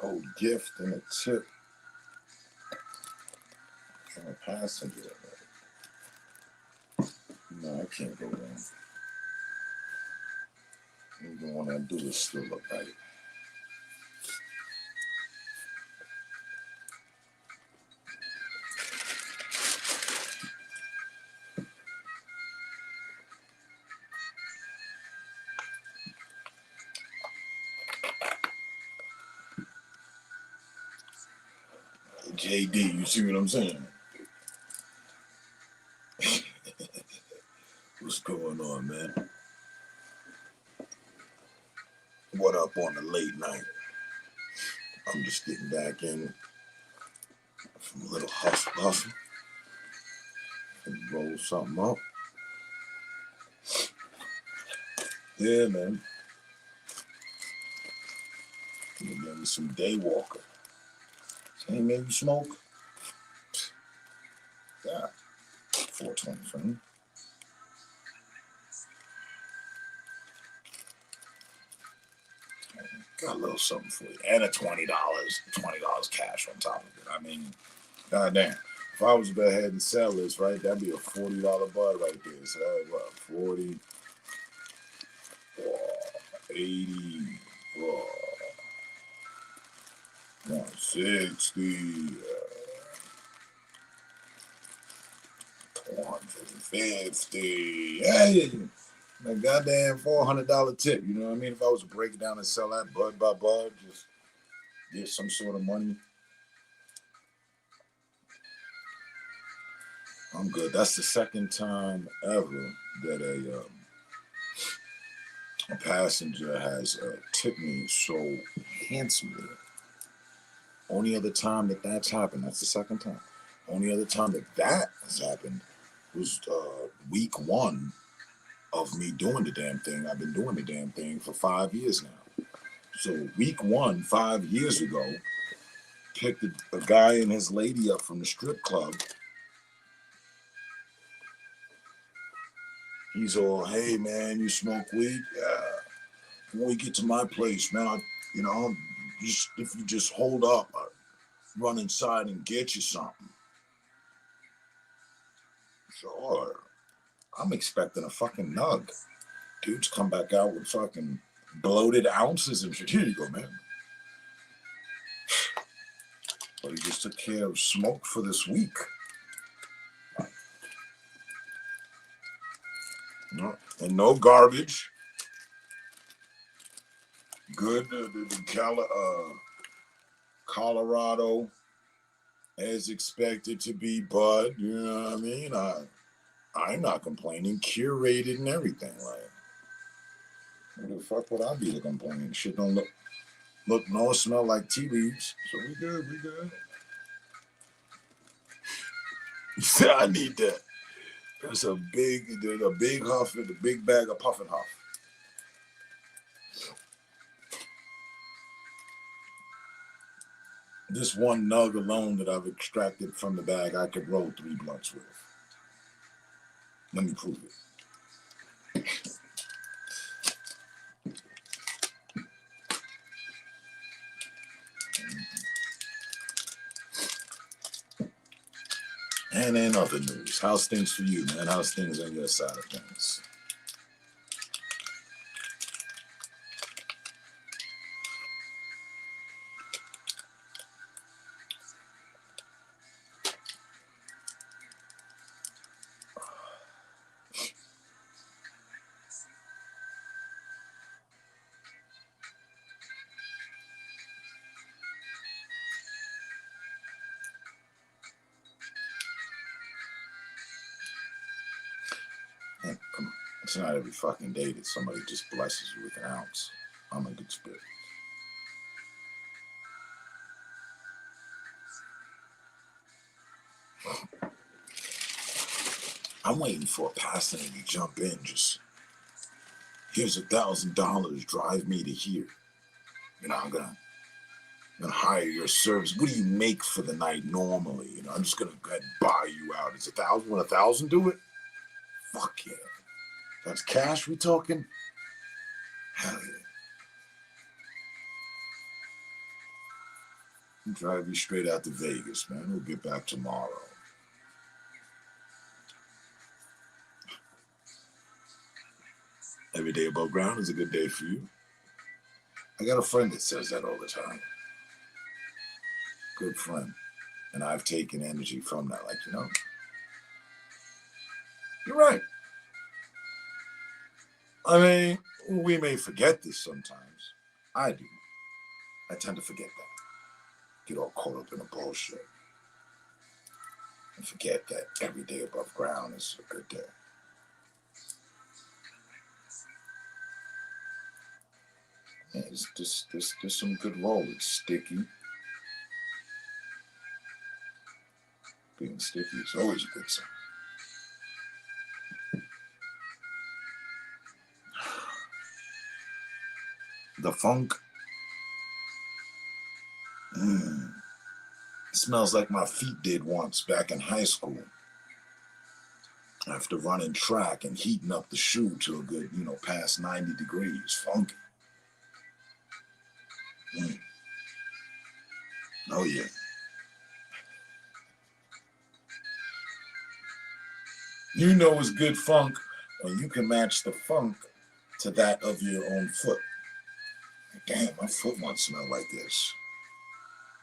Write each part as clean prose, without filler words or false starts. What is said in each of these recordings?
Oh, gift and a tip from a passenger. No, I can't go wrong. Even when I do, it still look right. JD, you see what I'm saying? What's going on, man? What up on the late night? I'm just getting back in from a little hustle and roll something up. Yeah, man. Maybe some Daywalker. Hey, maybe smoke. Yeah, 420 for me. Got a little something for you. And a $20 cash on top of it. I mean, goddamn. If I was to go ahead and sell this, right, that'd be a $40 bud right there. So that's what, 40, 80, 160, 250. Hey, that goddamn $400 tip. You know what I mean? If I was to break it down and sell that bud by bud, just get some sort of money, I'm good. That's the second time ever that a passenger has tipped me so handsomely. Only other time that that's happened, that's the second time. Only other time that has happened was week one of me doing the damn thing. I've been doing the damn thing for 5 years now. So week one, 5 years ago, picked a guy and his lady up from the strip club. He's all, hey man, you smoke weed? Yeah. when we get to my place, man, if you just hold up, I'll run inside and get you something. Sure. I'm expecting a fucking nug. Dudes come back out with fucking bloated ounces and shit. Here you go, man. But he just took care of smoke for this week. No, and no garbage. Good. Colorado, as expected to be, bud. You know what I mean? I'm not complaining. Curated and everything. Like, what the fuck would I be to complain? Shit don't look nor smell like tea leaves. So we good. We good. I need that. There's a big huff and a big bag of Puff and Huff. This one nug alone that I've extracted from the bag, I could roll 3 blunts with. Let me prove it. And in other news, how's things for you, man? How's things on your side of things? Man, come on. It's not every fucking day that somebody just blesses you with an ounce. I'm in good spirits. I'm waiting for a passenger to jump in. Just, here's $1,000. Drive me to here. You know, I'm gonna hire your service. What do you make for the night normally? You know, I'm just gonna go ahead and buy you out. It's 1,000. When 1,000 do it? Fuck yeah. That's cash we talking? Hell yeah. I'll drive you straight out to Vegas, man. We'll get back tomorrow. Every day above ground is a good day for you. I got a friend that says that all the time. Good friend. And I've taken energy from that. Like, you know, you're right. I mean, we may forget this sometimes. I do. I tend to forget that. Get all caught up in the bullshit. And forget that every day above ground is a good day. Yeah, there's some good roll. It's sticky. Being sticky is always a good sign. The funk. Smells like my feet did once back in high school. After running track and heating up the shoe to a good, past 90 degrees. Funky. Oh, yeah. You know it's good funk when you can match the funk to that of your own foot. Damn, my foot won't smell like this.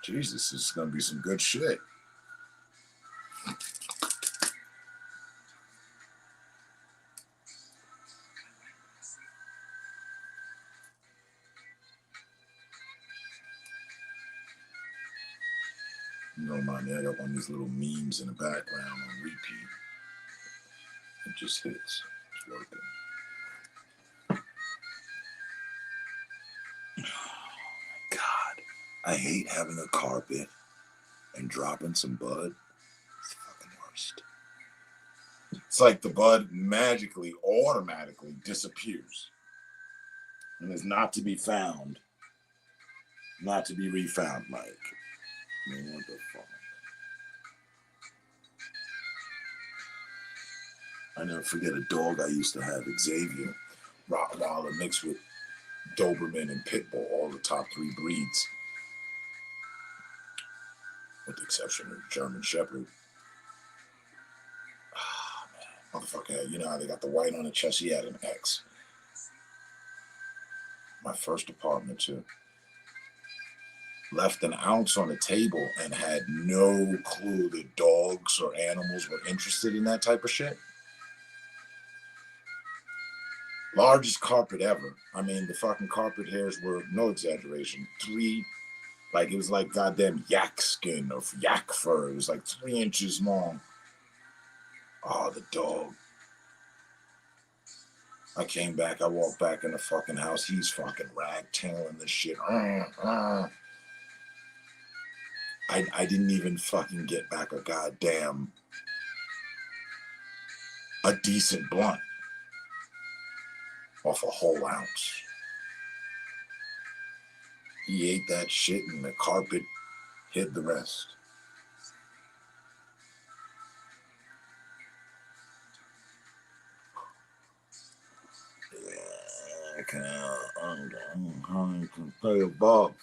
Jesus, this is going to be some good shit. You don't mind me, I got one of these little memes in the background on repeat. It just hits. It's working. God, I hate having a carpet and dropping some bud. It's the fucking worst. It's like the bud magically, automatically disappears and is not to be found, not to be refound, Mike. I mean, what the fuck? I never forget a dog I used to have, Xavier, Rottweiler mixed with Doberman and Pitbull, all the top 3 breeds, with the exception of German Shepherd. Ah, man, motherfucker, you know how they got the white on the chest? He had an X. My first apartment too. Left an ounce on the table and had no clue that dogs or animals were interested in that type of shit. Largest carpet ever. I mean, the fucking carpet hairs were, no exaggeration, 3, like it was like goddamn yak skin or yak fur. It was like 3 inches long. Oh, the dog. I came back, I walked back in the fucking house. He's fucking ragtailing this shit. I didn't even fucking get back a decent blunt off a whole ounce. He ate that shit and the carpet hid the rest. Yeah, I can play above.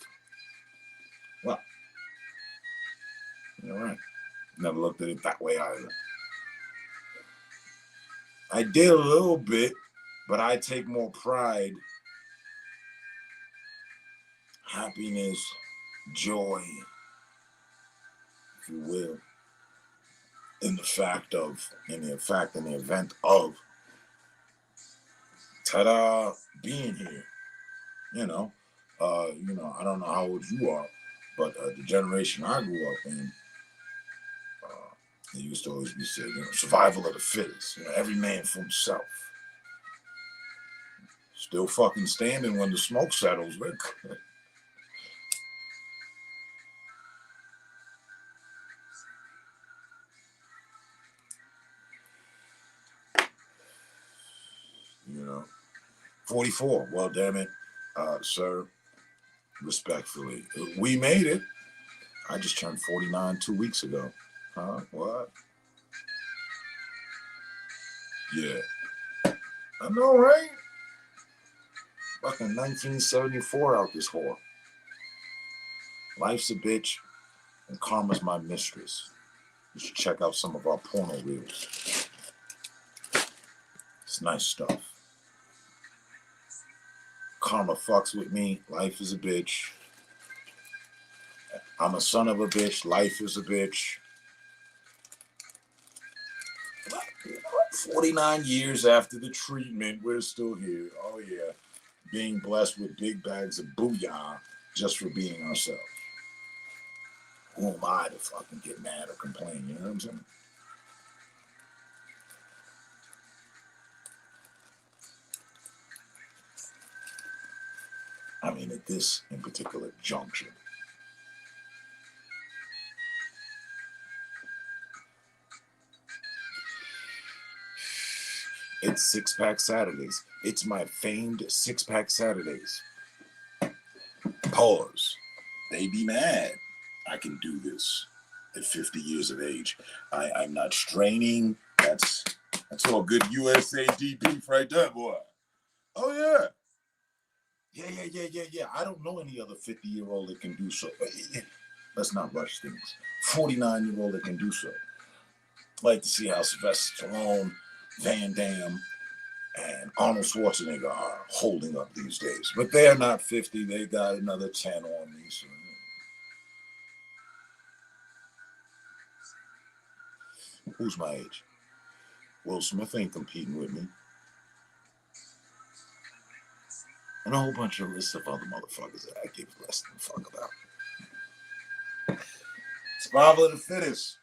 Well, you're right. Never looked at it that way either. I did a little bit, but I take more pride, happiness, joy, if you will, in the event of ta-da, being here. I don't know how old you are, but the generation I grew up in, it used to always be said, survival of the fittest. Every man for himself. Still fucking standing when the smoke settles, Rick. You know, 44. Well, damn it, sir. Respectfully, we made it. I just turned 49 2 weeks ago. Huh? What? Yeah. I know, right? Fucking 1974 out this whore. Life's a bitch and karma's my mistress. You should check out some of our porno reels. It's nice stuff. Karma fucks with me. Life is a bitch. I'm a son of a bitch. Life is a bitch. 49 years after the treatment, we're still here. Oh, yeah. Being blessed with big bags of booyah just for being ourselves. Who am I to fucking get mad or complain? You know what I'm saying? I mean, at this in particular juncture. It's 6-pack Saturdays. It's my famed 6-pack Saturdays. Pause. They be mad. I can do this at 50 years of age. I'm not straining. That's all good USAD beef right there, boy. Oh, yeah. Yeah. I don't know any other 50-year-old that can do so. Let's not rush things. 49-year-old that can do so. I'd like to see how Sylvester Stallone, Van Damme, and Arnold Schwarzenegger are holding up these days. But they're not 50. They got another 10 on me. So. Who's my age? Will Smith ain't competing with me. And a whole bunch of lists of other motherfuckers that I give less than a fuck about. Survival of the fittest.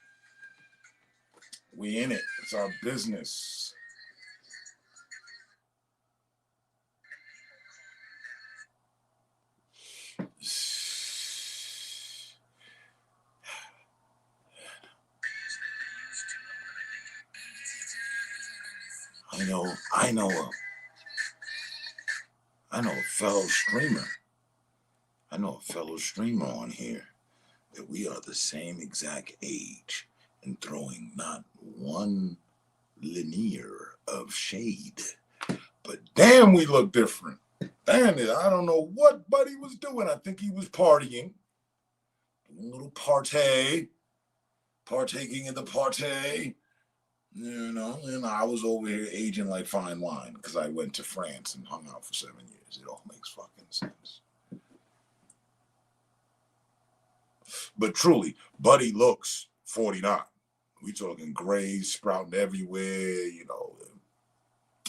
We in it. It's our business. I know a fellow streamer. I know a fellow streamer on here that we are the same exact age and throwing not one linear of shade. But damn, we look different. And I don't know what Buddy was doing. I think he was partying. A little partaking in the party. And I was over here aging like fine wine because I went to France and hung out for 7 years. It all makes fucking sense. But truly, Buddy looks 49. We talking grays sprouting everywhere,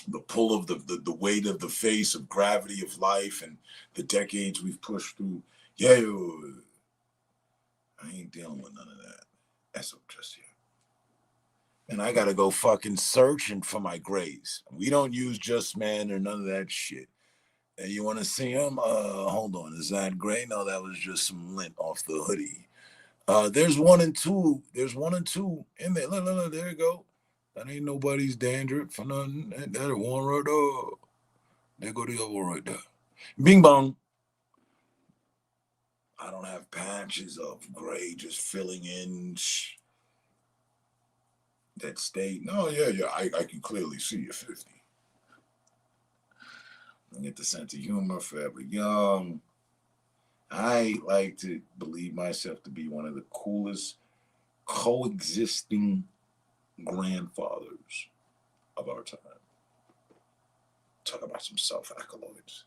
the pull of the weight of the face, of gravity of life, and the decades we've pushed through. Yeah, I ain't dealing with none of that. That's up just yet. And I gotta go fucking searching for my grays. We don't use Just Man or none of that shit. And you want to see them? Hold on. Is that gray? No, that was just some lint off the hoodie. There's 1 and 2. There's 1 and 2 in there. Look, there you go. That ain't nobody's dandruff for nothing. That one right there. There go the other one right there. Bing bong. I don't have patches of gray just filling in that state. No, yeah. I can clearly see you're 50. I get the sense of humor, forever young. I like to believe myself to be one of the coolest coexisting grandfathers of our time. Talk about some self-accolades.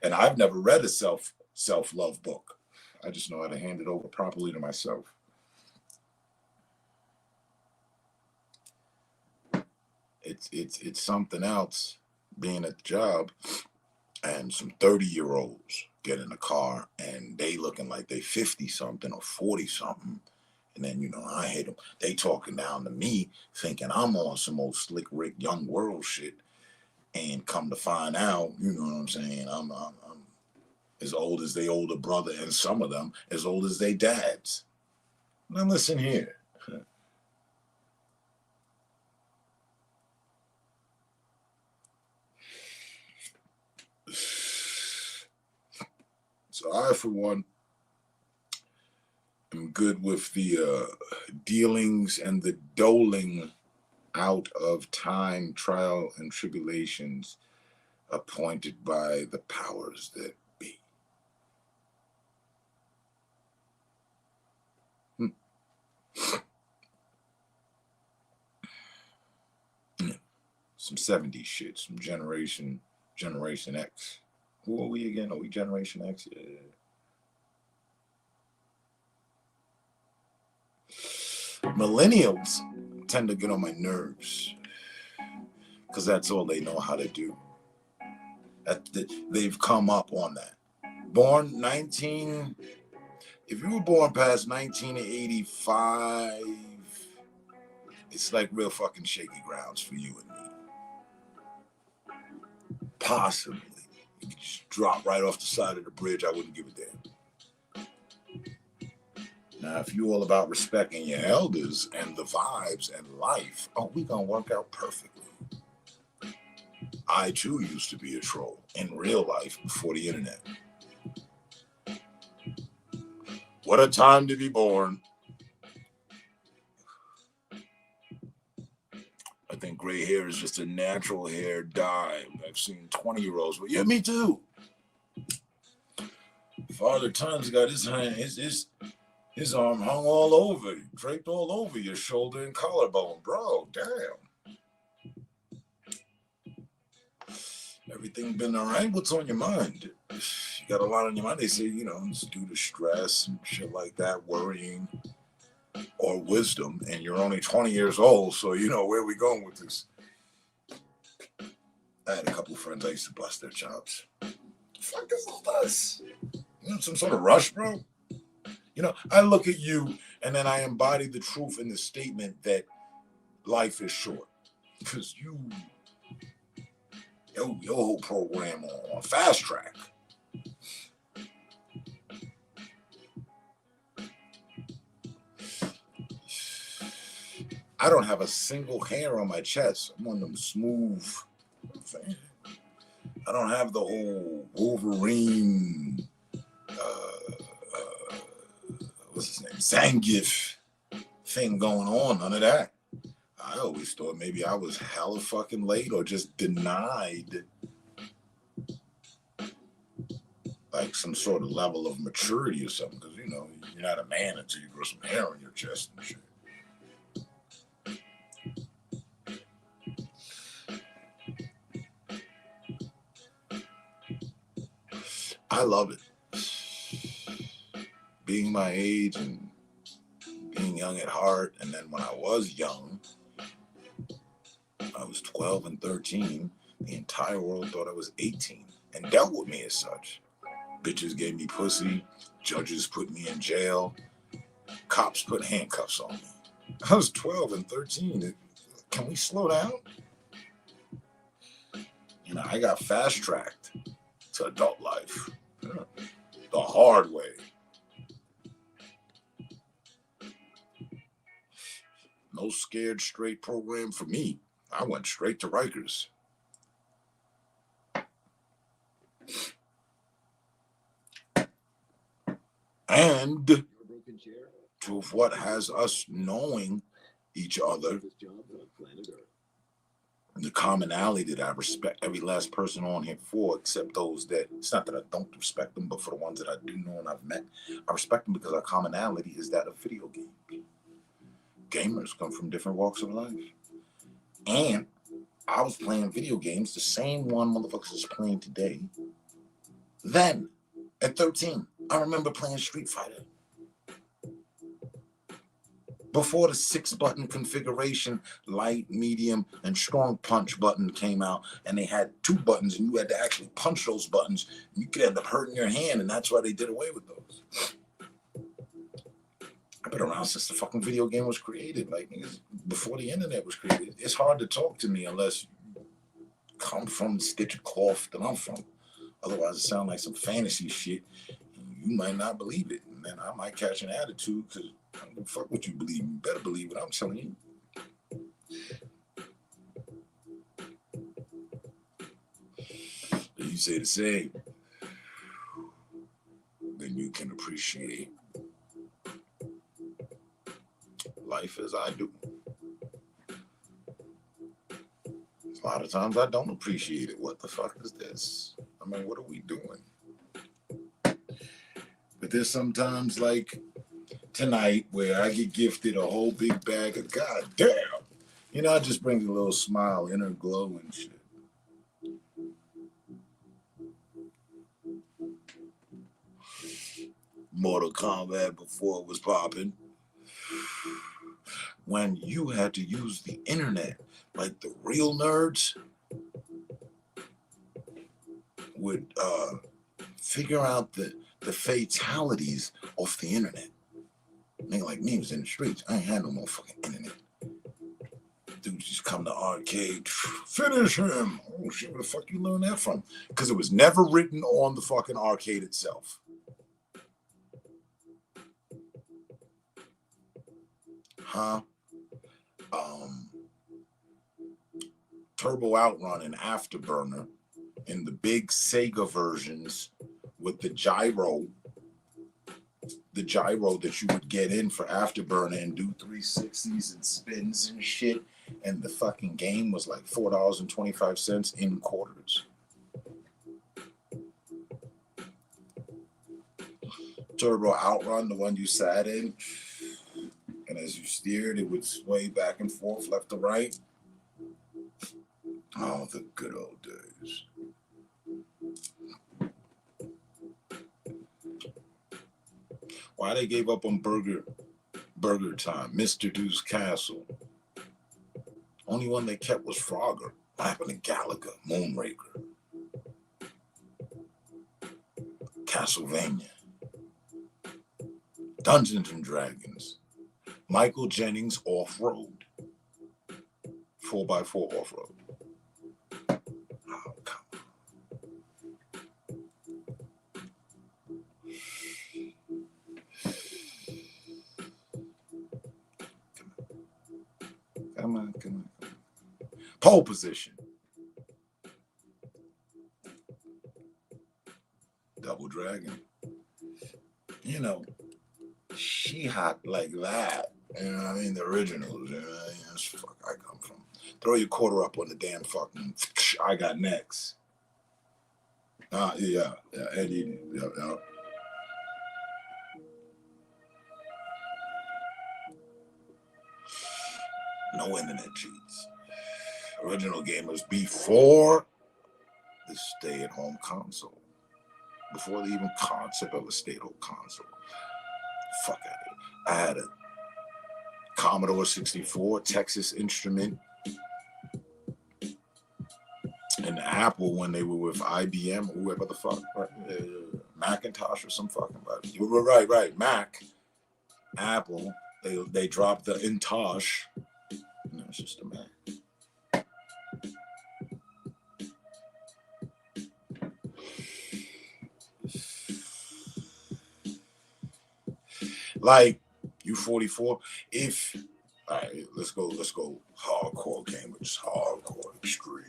And I've never read a self-love book. I just know how to hand it over properly to myself. It's something else being at the job and some 30-year-olds get in a car and they looking like they 50 something or 40 something. And then, I hate them. They talking down to me thinking I'm on some old slick Rick Young World shit. And come to find out, you know what I'm saying? I'm as old as their older brother, and some of them as old as their dads. Now listen here. So I, for one, am good with the dealings and the doling out of time, trial, and tribulations appointed by the powers that be. Some 70s shit, some Generation X. Who are we again? Are we Generation X? Yeah. Millennials tend to get on my nerves because that's all they know how to do. They've come up on that. If you were born past 1985, it's like real fucking shaky grounds for you and me. Possibly. You could just drop right off the side of the bridge. I wouldn't give a damn. Now, if you're all about respecting your elders and the vibes and life, we gonna work out perfectly. I too used to be a troll in real life before the internet. What a time to be born. I think gray hair is just a natural hair dye. I've seen 20-year-olds, but yeah, me too. Father Time's got his arm hung all over, draped all over your shoulder and collarbone. Bro, damn. Everything been all right? What's on your mind? You got a lot on your mind. They say, it's due to stress and shit like that, worrying or wisdom. And you're only 20 years old, so where are we going with this? I had a couple of friends I used to bust their chops. The fuck is all this? Some sort of rush, bro? I look at you and then I embody the truth in the statement that life is short. Because your whole program on fast track. I don't have a single hair on my chest. I'm one of them smooth. I don't have the whole Wolverine, what's his name, Zangief thing going on. None of that. I always thought maybe I was hella fucking late or just denied like some sort of level of maturity or something. Because, you know, you're not a man until you grow some hair on your chest and shit. I love it. Being my age and being young at heart. And then when I was young, I was 12 and 13. The entire world thought I was 18 and dealt with me as such. Bitches gave me pussy. Judges put me in jail. Cops put handcuffs on me. I was 12 and 13. Can we slow down? You know, I got fast tracked to adult life the hard way. No scared straight program for me. I went straight to Rikers. And to what has us knowing each other, the commonality that I respect every last person on here for, except those that, it's not that I don't respect them, but for the ones that I do know and I've met, I respect them because our commonality is that of video games. Gamers come from different walks of life. And I was playing video games, the same one motherfuckers is playing today. Then, at 13, I remember playing Street Fighter. Before the 6-button configuration, light, medium, and strong punch button came out, and they had 2 buttons, and you had to actually punch those buttons, and you could end up hurting your hand, and that's why they did away with those. I've been around since the fucking video game was created, like before the internet was created. It's hard to talk to me unless you come from the stitch of cloth that I'm from. Otherwise, it sounds like some fantasy shit. You might not believe it, and then I might catch an attitude because I don't give a fuck what you believe. You better believe what I'm telling you. If you say the same, then you can appreciate life as I do. A lot of times I don't appreciate it. What the fuck is this? I mean, what are we doing? But there's sometimes like tonight where I get gifted a whole big bag of goddamn. You know, it just brings a little smile, inner glow and shit. Mortal Kombat before it was popping. When you had to use the internet, like the real nerds would figure out the fatalities of the internet. Nigga like me was in the streets. I ain't had no motherfucking internet. Dudes just come to arcade, finish him. Oh shit, where the fuck you learn that from? Because it was never written on the fucking arcade itself. Huh? Turbo Outrun and Afterburner in the big Sega versions with the gyro that you would get in for Afterburner and do 360s and spins and shit. And the fucking game was like $4.25 in quarters. Turbo Outrun, the one you sat in, and as you steered, it would sway back and forth, left to right. Oh, the good old days. Why they gave up on Burger Time, Mr. Deuce Castle. Only one they kept was Frogger. What happened to Galaga, Moonraker, Castlevania, Dungeons and Dragons, Michael Jennings Off-Road, 4x4 Off-Road. Oh, come on. Come on. Pole Position. Double Dragon. You know, she hot like that. You know what I mean? The originals. You know, fuck, I go. Throw your quarter up on the damn fucking. I got next. Yeah, Eddie. Yeah. No internet cheats. Original gamers before the stay-at-home console. Before the even concept of a stay-at-home console. Fuck out of it. I had a Commodore 64, Texas Instrument, and Apple when they were with IBM, whoever the fuck, Macintosh or some fucking body. Right. Mac, Apple, they dropped the Intosh. No, it's just a Mac. Like U44. If all right, let's go hardcore gamers, hardcore extreme.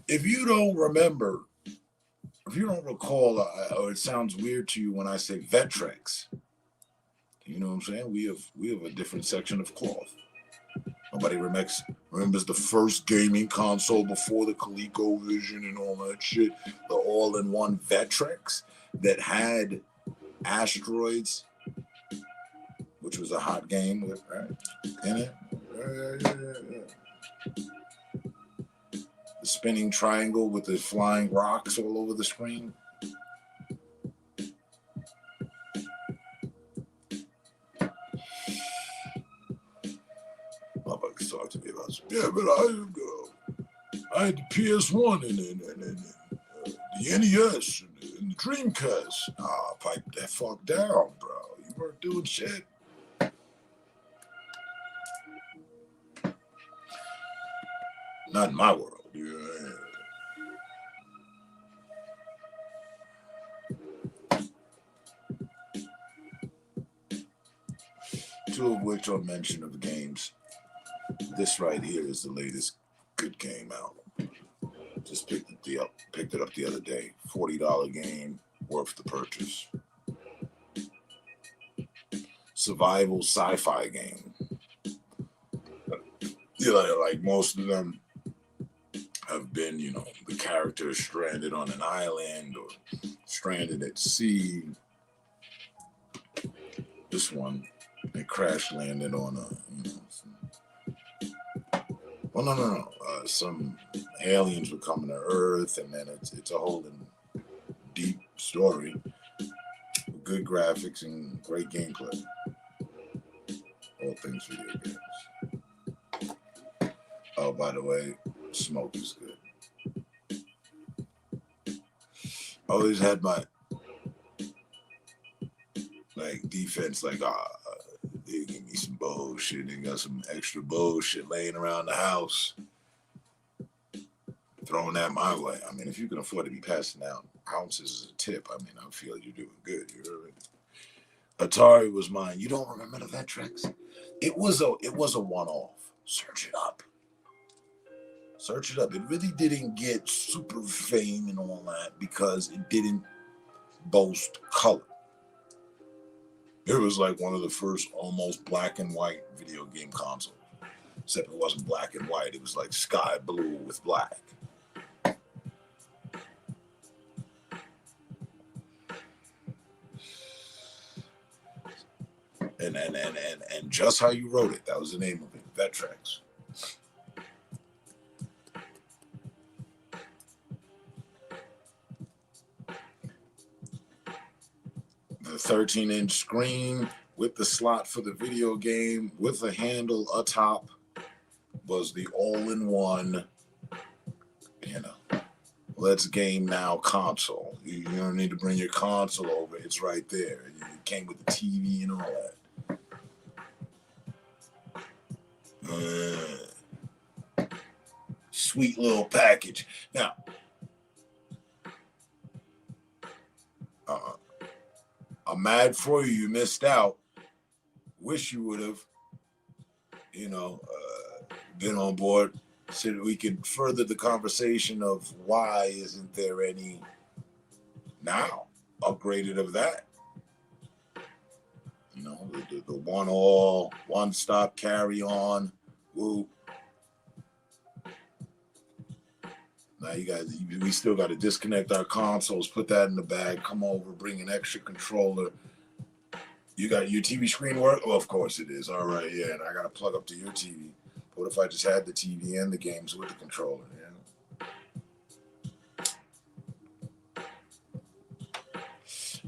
If you don't remember, if you don't recall, or it sounds weird to you when I say Vectrex, you know what I'm saying? We have a different section of cloth. Nobody remembers the first gaming console before the ColecoVision and all that shit. The all-in-one Vectrex that had Asteroids, which was a hot game with in it. The spinning triangle with the flying rocks all over the screen. Motherfuckers talk to me about some, yeah, but I had the PS1 and the NES and the Dreamcast. Pipe that fuck down, bro. You weren't doing shit. Not in my world. Yeah. Two of which are mention of games. This right here is the latest good game out. Just picked it up the other day. $40 game, worth the purchase. Survival sci-fi game. You know, like most of them have been, you know, the character is stranded on an island or stranded at sea. This one, they crash landed on a, no. Some aliens were coming to Earth, and then it's a whole deep story, good graphics and great gameplay. All things video games. Oh, by the way, smoke is good. I always had my defense, they give me some bullshit. They got some extra bullshit laying around the house. Throwing that my way. I mean, if you can afford to be passing out ounces as a tip, I mean, I feel you're doing good. You know what I mean? Atari was mine. You don't remember the Vectrex? It was a one-off. Search it up. It really didn't get super fame and all that because it didn't boast color. It was like one of the first almost black and white video game consoles. Except it wasn't black and white. It was like sky blue with black. And just how you wrote it, that was the name of it, Vectrex. The 13-inch screen with the slot for the video game, with a handle atop, was the all-in-one, let's game now console. You don't need to bring your console over. It's right there. It came with the TV and all that. Sweet little package. Now, I'm mad for you. You missed out. Wish you would have, been on board so that we could further the conversation of why isn't there any now upgraded of that. The one-stop carry on. Woo. Now we still got to disconnect our consoles, put that in the bag, come over, bring an extra controller. You got your TV screen work? Oh, of course it is. All right, yeah. And I got to plug up to your TV. What if I just had the TV and the games with the controller? Yeah.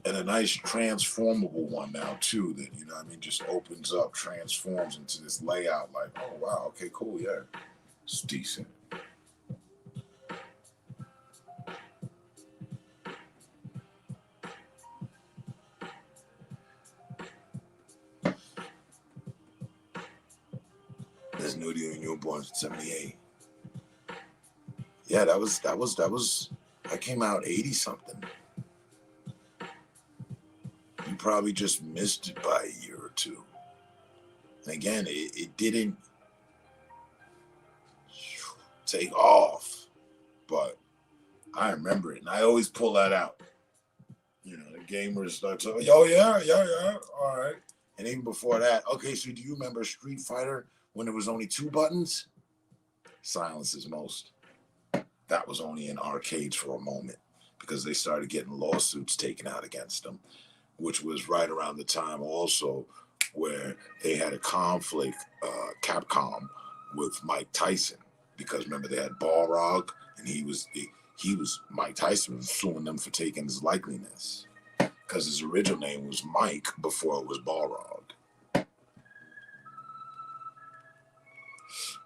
And a nice transformable one now too. That just opens up, transforms into this layout. Like, oh wow, okay, cool, yeah, it's decent. There's Nudie and Newborn '78. Yeah, that was. I came out 80 something. You probably just missed it by a year or two. And again, it didn't take off, but I remember it, and I always pull that out. The gamers start talking, oh yeah, all right. And even before that, okay, so do you remember Street Fighter when there was only 2 buttons? Silence is most. That was only in arcades for a moment because they started getting lawsuits taken out against them, which was right around the time also where they had a conflict, Capcom, with Mike Tyson, because remember they had Balrog, and he was Mike Tyson was suing them for taking his likeliness because his original name was Mike before it was Balrog.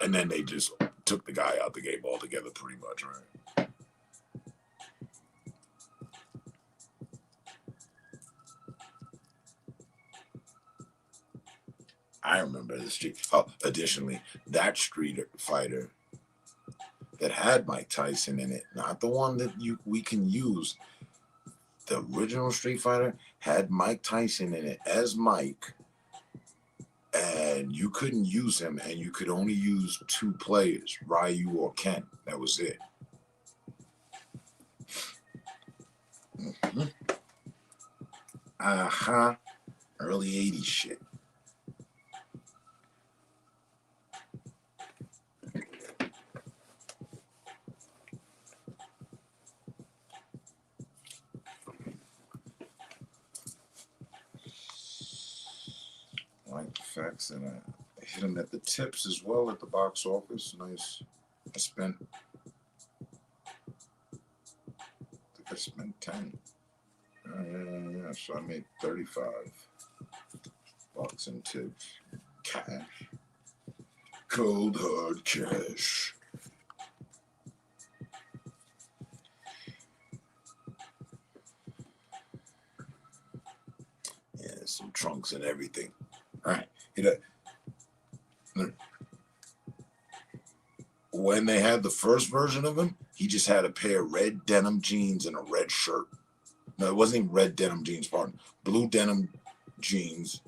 And then they just took the guy out the game altogether, pretty much, right? I remember the Street. Oh, additionally, that Street Fighter that had Mike Tyson in it, not the one that we can use. The original Street Fighter had Mike Tyson in it as Mike, and you couldn't use him, and you could only use 2 players, Ryu or Ken. That was it. Mm-hmm. Early 80s shit. Like effects, and I hit them at the tips as well at the box office. Nice. I spent 10. Yeah. So I made $35 in tips. Cash. Cold hard cash. Yeah, some trunks and everything. All right. When they had the first version of him, he just had a pair of red denim jeans and a red shirt. No, it wasn't even red denim jeans, pardon. Blue denim jeans.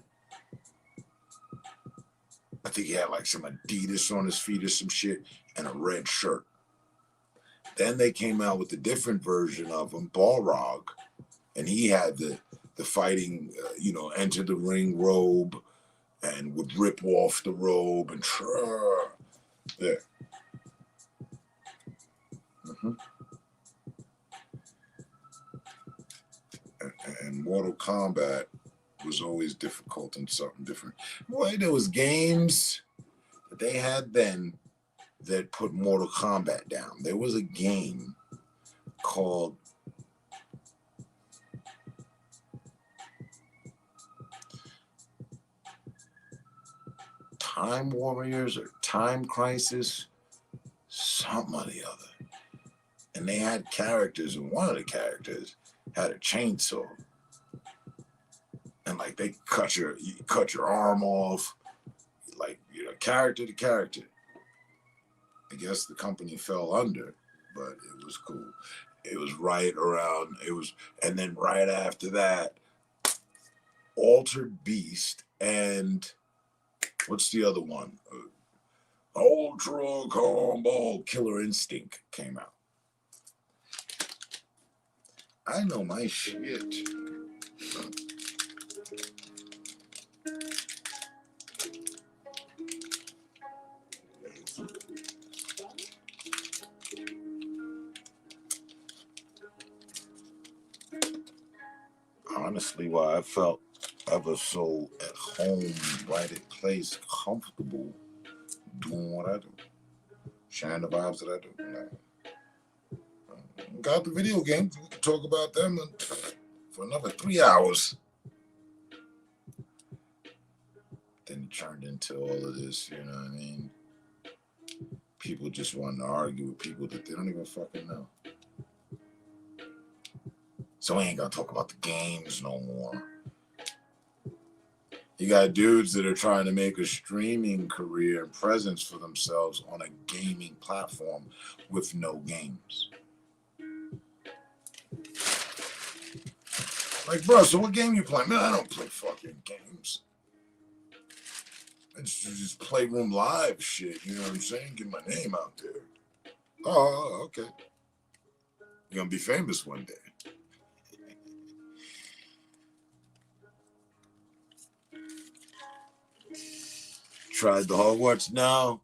I think he had like some Adidas on his feet or some shit, and a red shirt. Then they came out with a different version of him, Balrog, and he had the fighting, enter the ring robe, and would rip off the robe and there. Mm-hmm. And Mortal Kombat was always difficult and something different. Boy, there was games that they had then that put Mortal Kombat down. There was a game called Time Warriors or Time Crisis, something or the other. And they had characters, and one of the characters had a chainsaw. And like they cut your arm off, like character to character. I guess the company fell under, but it was cool. It was right around, and then right after that, Altered Beast and what's the other one? Ultra Combo Killer Instinct came out. I know my shit. honestly why I felt ever so at home, right at place, comfortable doing what I do, sharing the vibes that I do. Got the video games. We can talk about them for another 3 hours. Then it turned into all of this, you know what I mean? People just wanting to argue with people that they don't even fucking know. So we ain't gonna talk about the games no more. You got dudes that are trying to make a streaming career and presence for themselves on a gaming platform with no games. Like, bro, so what game you playing? Man, I don't play fucking games. I just Playroom Live shit, you know what I'm saying? Get my name out there. Oh, okay. You're gonna be famous one day. Tried the Hogwarts now,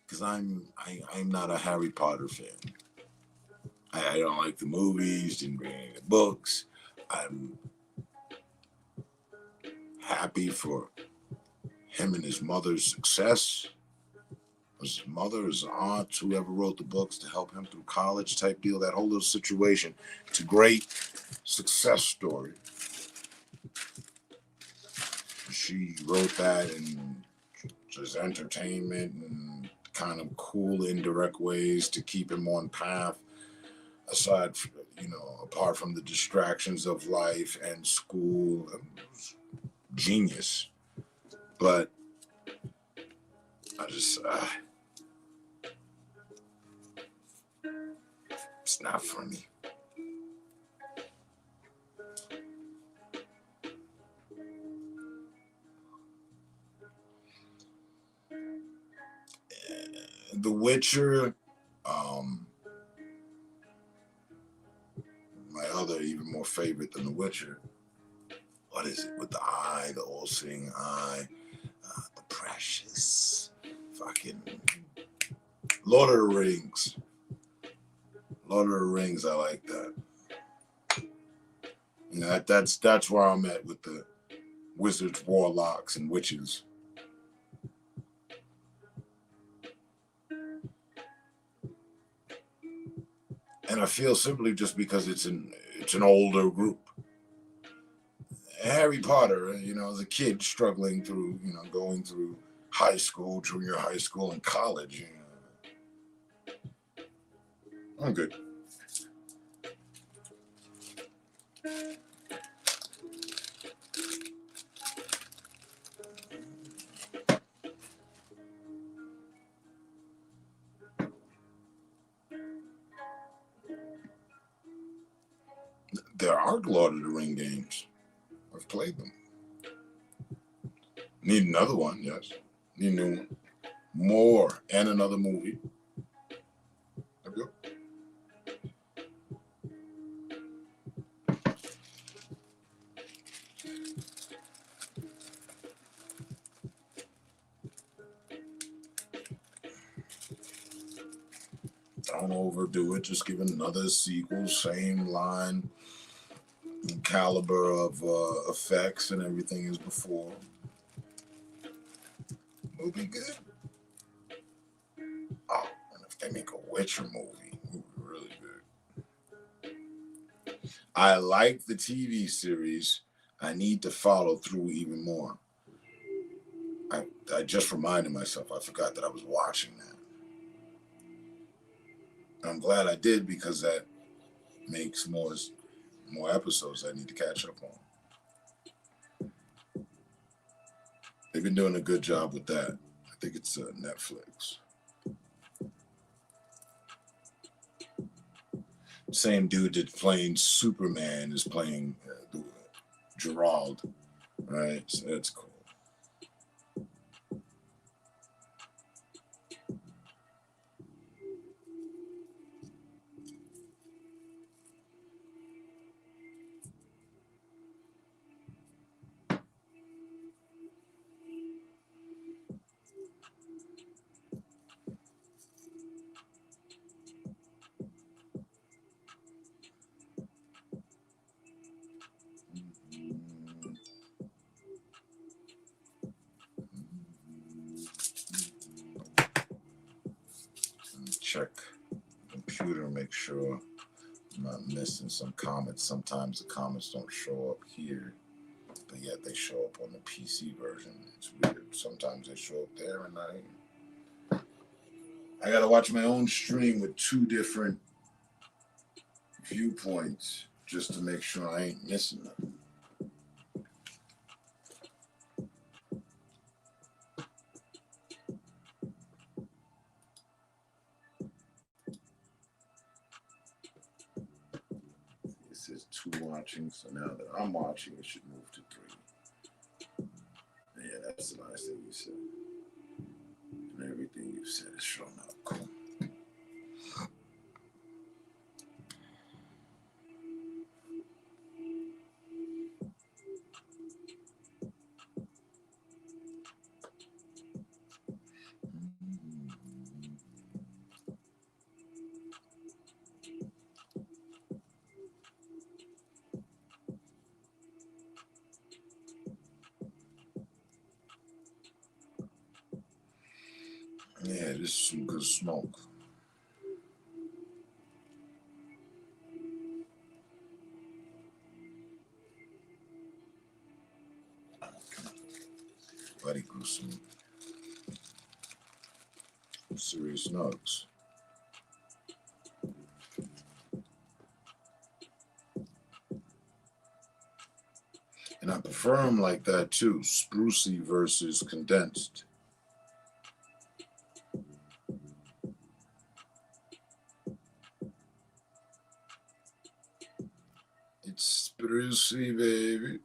because I'm not a Harry Potter fan. I don't like the movies, didn't read any of the books. I'm happy for him and his mother's success. His mother, his aunt, whoever wrote the books to help him through college type deal, that whole little situation. It's a great success story. She wrote that in just entertainment and kind of cool indirect ways to keep him on path, aside from, apart from the distractions of life and school. Genius. But I just it's not for me. The Witcher, my other even more favorite than The Witcher. What is it with the eye, the all-seeing eye, the precious, fucking Lord of the Rings. Lord of the Rings, I like that. That's where I'm at with the wizards, warlocks, and witches. And I feel simply just because it's an older group. Harry Potter, as a kid struggling through, going through high school, junior high school, and college. I'm good. There are Lord of the Ring games. I've played them. Need another one, yes. Need a new one. More and another movie. There we go. Don't overdo it. Just give another sequel, same line, caliber of effects and everything as before. Movie good. Oh, and if they make a Witcher movie, really good. I like the TV series. I need to follow through even more. I just reminded myself. I forgot that I was watching that. I'm glad I did, because that makes more episodes I need to catch up on. They've been doing a good job with that. I think it's Netflix. Same dude that's playing Superman is playing Gerald, right? So that's cool. computer and make sure I'm not missing some comments. Sometimes the comments don't show up here, but yet they show up on the PC version. It's weird. Sometimes they show up there, and I gotta watch my own stream with two different viewpoints just to make sure I ain't missing them. It says 2 watching, so now that I'm watching, it should move to 3. Yeah, that's the last thing you said. And everything you said is showing up. Cool. Yeah, this is some good smoke. Buddy grew some serious nugs. And I prefer them like that too, sprucey versus condensed. It's sprucey, baby.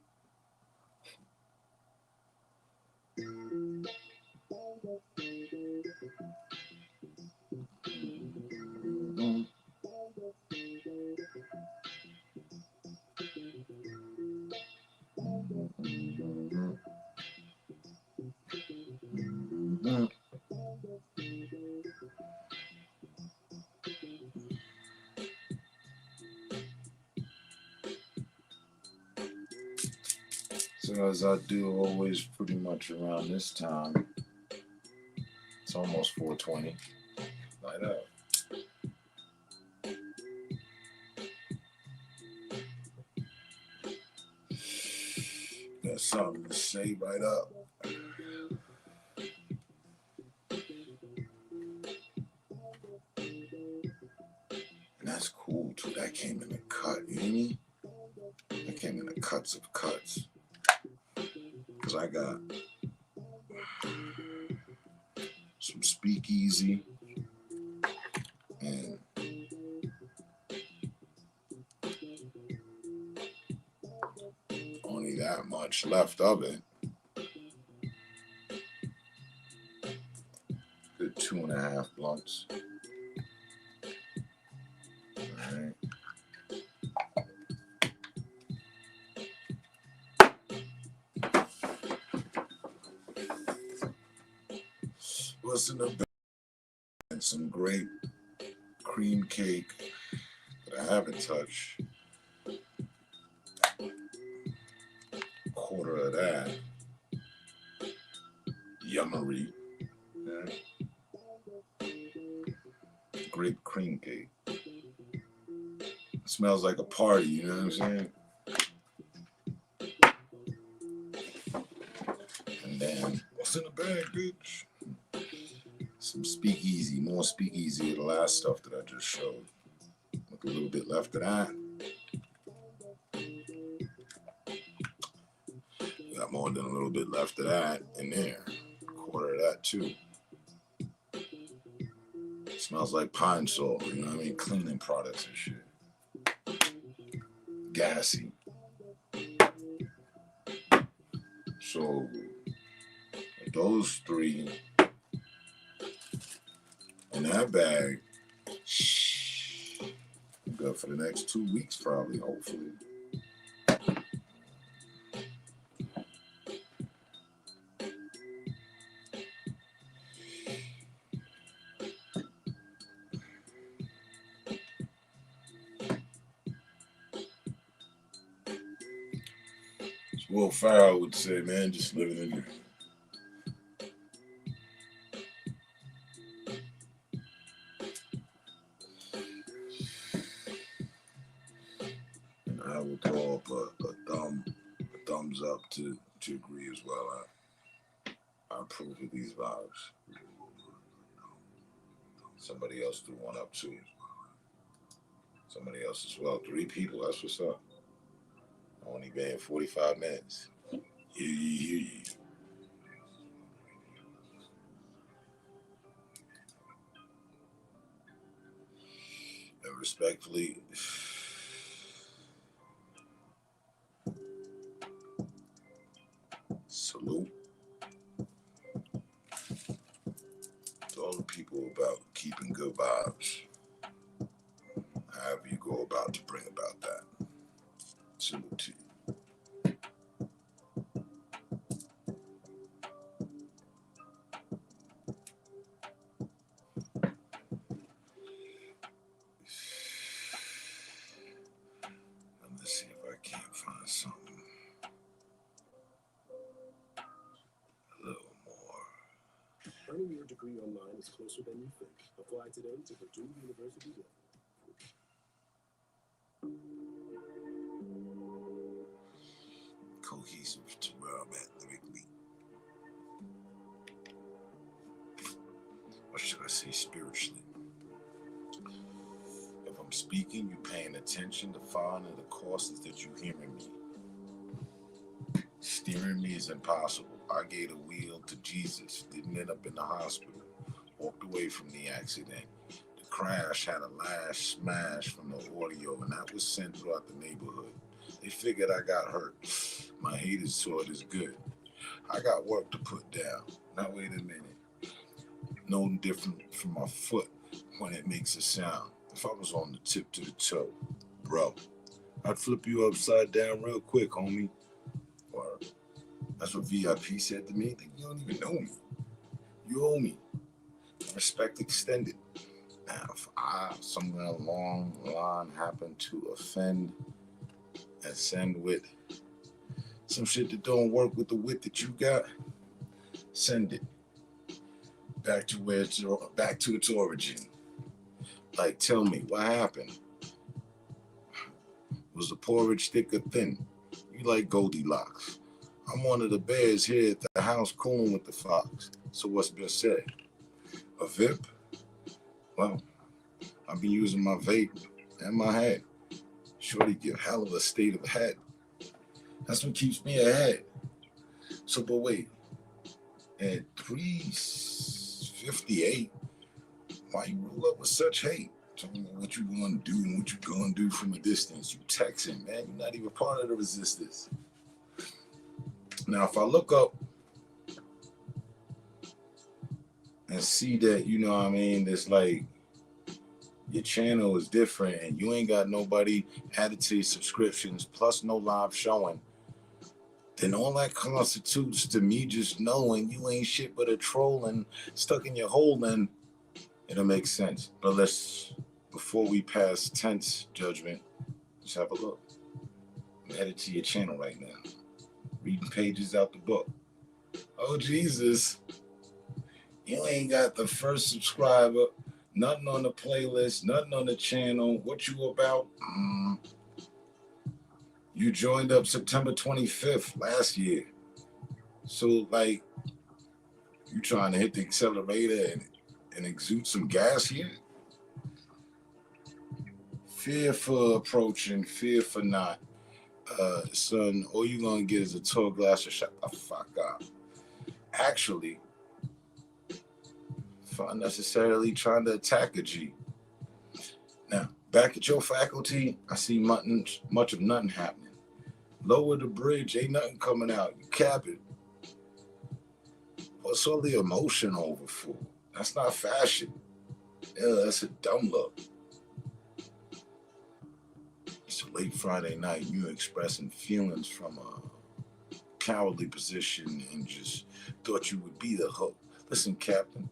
So as I do always pretty much around this time, it's almost 4:20. Light up. Got something to say right up. And that's cool too. That came in a cut, you hear me? That came in the cuts of cuts. Cause I got some speakeasy and only that much left of it. Good 2.5 blunts. Alright. What's in the bag? And some great cream cake that I haven't touched. Quarter of that. Yummery. Yeah. Great cream cake. It smells like a party, you know what I'm saying? And then, what's in the bag, bitch? Some speakeasy, more speakeasy of the last stuff that I just showed. With a little bit left of that. Got more than a little bit left of that in there. Quarter of that too. It smells like pine sol, you know what I mean? Cleaning products and shit. Gassy. So those 3 in that bag, good for the next 2 weeks probably, hopefully. Will Ferrell would say, man, just living in there. will throw up a thumbs up to agree as well. I approve of these vibes. Somebody else threw one up too. Somebody else as well. 3 people. That's what's up. Only been 45 minutes. Yeah. And respectfully, salute to all the people about keeping good vibes. However you go about to bring about that. Salute to you. Let's see if I can't find something a little more. Earning your degree online is closer than you think. Apply today to Purdue University. Cohesive to where I'm at lyrically. Or should I say spiritually? If I'm speaking, you paying attention to finding the courses that you hearing me. Steering me is impossible. I gave a wheel to Jesus, didn't end up in the hospital, walked away from the accident. The crash had a last smash from the audio, and that was sent throughout the neighborhood. They figured I got hurt. My haters saw it as good. I got work to put down. Now wait a minute. No different from my foot when it makes a sound. If I was on the tip to the toe, bro, I'd flip you upside down real quick, homie. Or that's what VIP said to me. You don't even know me. You owe me. Respect extended. Now, if I, somewhere along the line, happen to offend and send with some shit that don't work with the wit that you got, send it back to its origin. Like, tell me, what happened? Was the porridge thick or thin? You like Goldilocks. I'm one of the bears here at the house cooling with the fox. So what's been said? A VIP? Well, I've been using my vape and my head. Shorty give hell of a state of head. That's what keeps me ahead. So, but wait, at 3:58, why you roll up with such hate? Tell me what you gonna do and what you gonna do from a distance. You texting, man. You're not even part of the resistance. Now, if I look up and see that, you know what I mean, there's like your channel is different and you ain't got nobody added to your subscriptions, plus no live showing, then all that constitutes to me just knowing you ain't shit but a troll and stuck in your hole, then it'll make sense. But let's, before we pass tense judgment, just have a look. I'm headed to your channel right now, reading pages out the book. Oh, Jesus. You ain't got the first subscriber, nothing on the playlist, nothing on the channel. What you about? You joined up September 25th last year. So, like, you trying to hit the accelerator and exude some gas here? Fear for approaching, fear for not. Son, all you gonna get is a tall glass of shut the fuck up. Actually, for unnecessarily trying to attack a G. Now, back at your faculty, I see much of nothing happening. Lower the bridge, ain't nothing coming out. You cap it. What's all the emotion over for? That's not fashion. Yeah, that's a dumb look. It's a late Friday night, you expressing feelings from a cowardly position and just thought you would be the hook. Listen, Captain.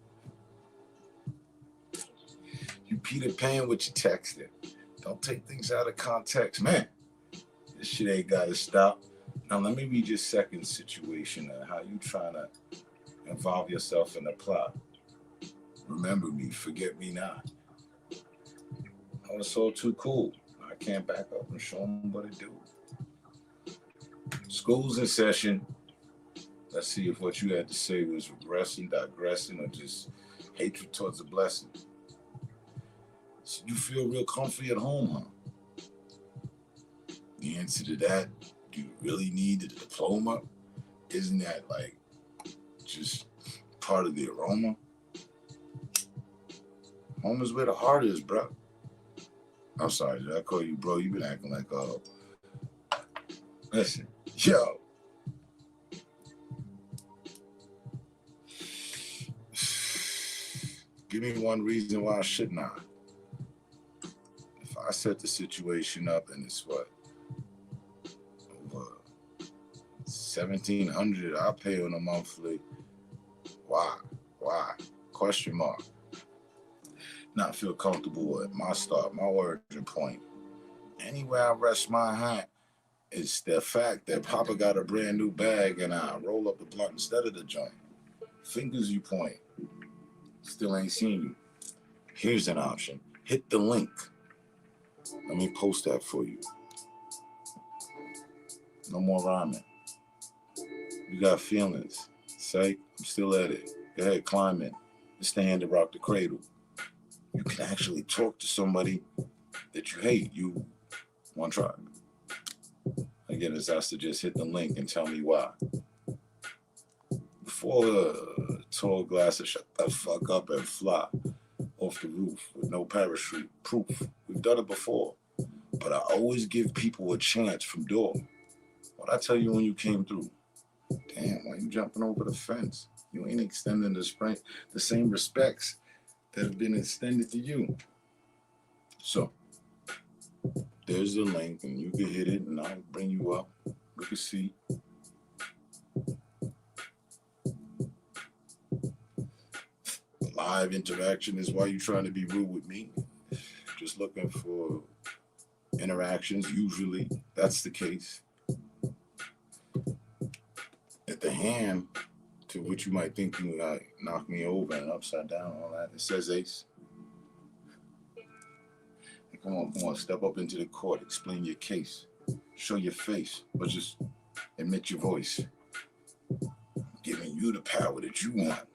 You Peter Pan with your texting. Don't take things out of context. Man, this shit ain't got to stop. Now, let me read your second situation and how you trying to involve yourself in a plot. Remember me, forget me not. Oh, it's all too cool. I can't back up and show them what to do. School's in session. Let's see if what you had to say was regressing, digressing, or just hatred towards a blessing. So you feel real comfy at home, huh? The answer to that, do you really need a diploma? Isn't that like just part of the aroma? Home is where the heart is, bro. I'm sorry, did I call you bro? You've been acting like, listen, yo. Give me one reason why I should not. If I set the situation up and it's what? Over $1,700 I pay on a monthly. Why? Question mark. Not feel comfortable at my start, my origin point. Anywhere I rest my hat is the fact that Papa got a brand new bag and I roll up the blunt instead of the joint. Fingers you point. Still ain't seen you. Here's an option. Hit the link. Let me post that for you. No more rhyming. You got feelings. Psych, I'm still at it. Go ahead, climb in. It's the hand that rock the cradle. You can actually talk to somebody that you hate. You want to try. Again, it's us to just hit the link and tell me why. Before a tall glass of shut the fuck up and fly off the roof with no parachute proof. We've done it before. But I always give people a chance from door. What'd I tell you when you came through? Damn, why you jumping over the fence? You ain't extending the same respects that have been extended to you. So, there's the link, and you can hit it, and I'll bring you up. Look and see. Live interaction is why you're trying to be rude with me. Just looking for interactions. Usually, that's the case. At the hand, to which you might think you knock me over and upside down, all that. It says ace. And come on, step up into the court, explain your case, show your face, but just admit your voice. I'm giving you the power that you want,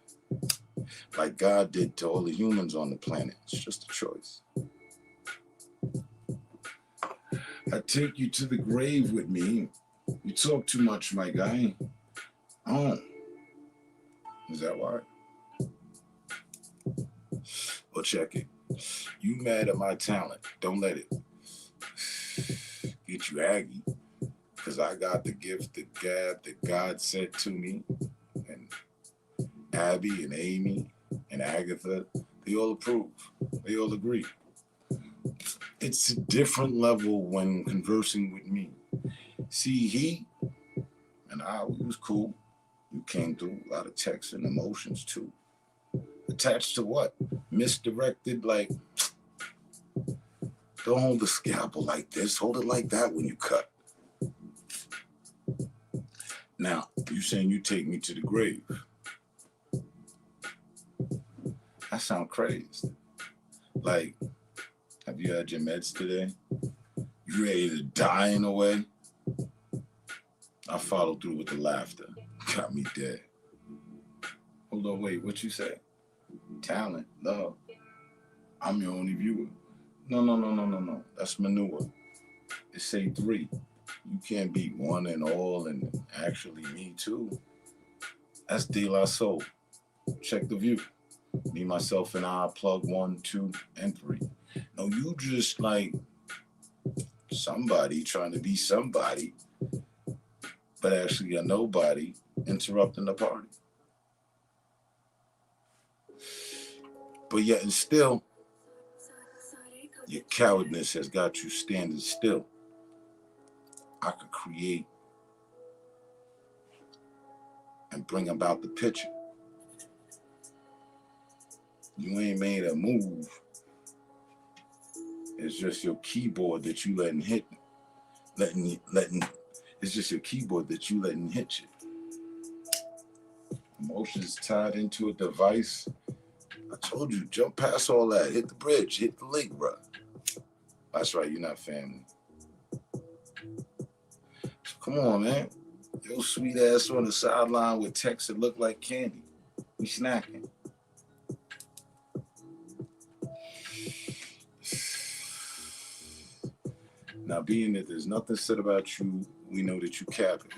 like God did to all the humans on the planet. It's just a choice. I take you to the grave with me. You talk too much, my guy. Oh. Is that why? Well, check it. You mad at my talent. Don't let it get you aggy. Because I got the gift, the gab that God sent to me. And Abby and Amy and Agatha, they all approve. They all agree. It's a different level when conversing with me. See, he and I, we was cool. You came through a lot of texts and emotions too. Attached to what? Misdirected, like, don't hold the scalpel like this. Hold it like that when you cut. Now, you saying you take me to the grave. That sound crazy. Like, have you had your meds today? You ready to die in a way? I followed through with the laughter. Got me dead. Hold on, wait, what you say? Talent, love. I'm your only viewer. No. That's manure. It say 3. You can't be one and all and actually me too. That's De La Soul. Check the view. Me, myself, and I plug 1, 2, and 3. No, you just like somebody trying to be somebody, but actually a nobody interrupting the party. But yet and still, your cowardness has got you standing still. I could create and bring about the picture. You ain't made a move. It's just your keyboard that you letting hit. It's just your keyboard that you letting hit you. Emotions tied into a device. I told you, jump past all that. Hit the bridge. Hit the lake, bro. That's right, you're not family. So come on, man. Your sweet ass on the sideline with texts that look like candy. We snacking. Now, being that there's nothing said about you, we know that you capping.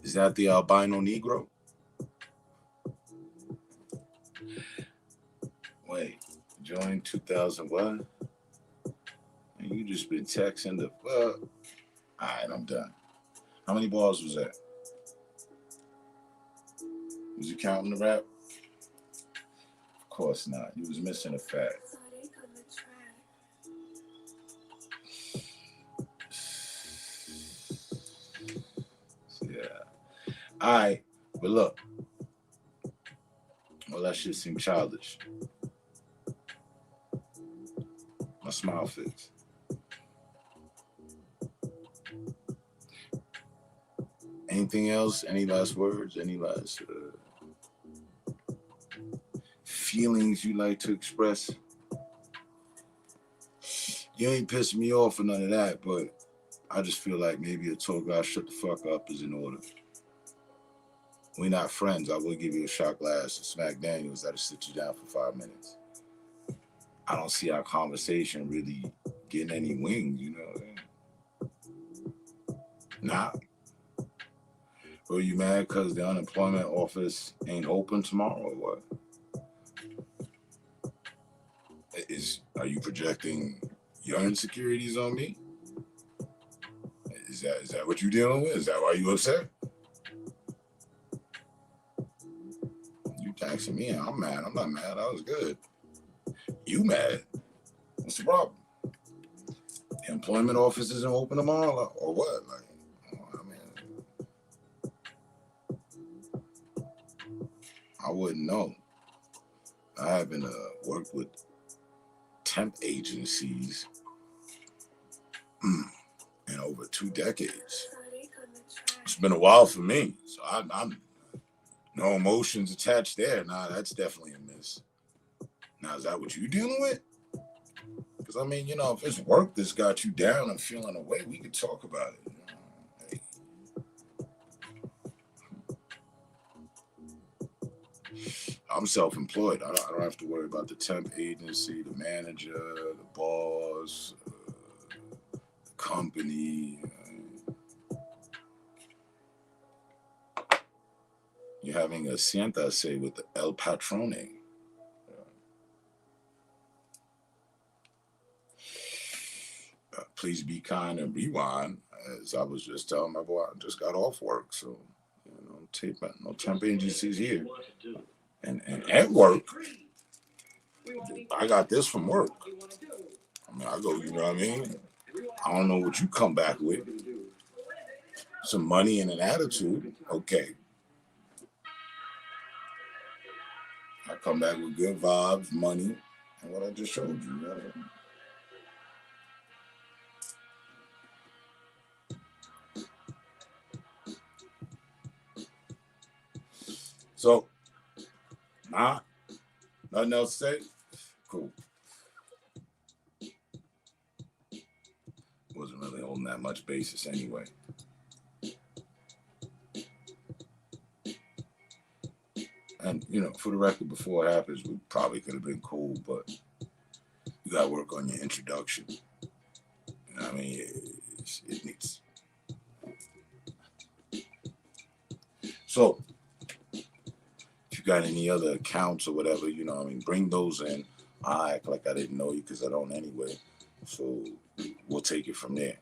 Is that the albino Negro? Wait, join 2000 what? And you just been texting the fuck. Alright, I'm done. How many balls was that? Was you counting the rap? Of course not. You was missing a fact. Yeah. Alright, but look. Well, that shit seemed childish. My smile fix. Anything else? Any last words? Any last feelings you like to express? You ain't pissing me off for none of that, but I just feel like maybe a tour guy shut the fuck up is in order. We're not friends. I will give you a shot glass of Smack Daniels that'll sit you down for 5 minutes. I don't see our conversation really getting any wings, you know. Nah. Are you mad because the unemployment office ain't open tomorrow or what? Are you projecting your insecurities on me? Is that what you're dealing with? Is that why you upset? You texting me, I'm mad. I'm not mad. I was good. You mad? What's the problem? The employment office isn't open tomorrow or what? Like, I wouldn't know. I haven't worked with temp agencies in over 2 decades. It's been a while for me, so I'm no emotions attached there. Nah, that's definitely a miss. Now, is that what you dealing with? Because I mean, you know, if it's work that's got you down and feeling away, we could talk about it. Hey. I'm self-employed. I don't have to worry about the temp agency, the manager, the boss, the company. You're having a sienta, say, with El Patrone. Please be kind and rewind. As I was just telling my boy, I just got off work, so no temp agencies here. And at work, I got this from work. I mean, I go, you know what I mean? I don't know what you come back with. Some money and an attitude, okay. I come back with good vibes, money, and what I just showed you. Right? So, nothing else to say? Cool. Wasn't really holding that much basis anyway. And, you know, for the record, before it happens, we probably could have been cool, but you got to work on your introduction. You know what I mean? It needs. So, if you got any other accounts or whatever, you know what I mean, bring those in. I act like I didn't know you because I don't anyway. So, we'll take it from there.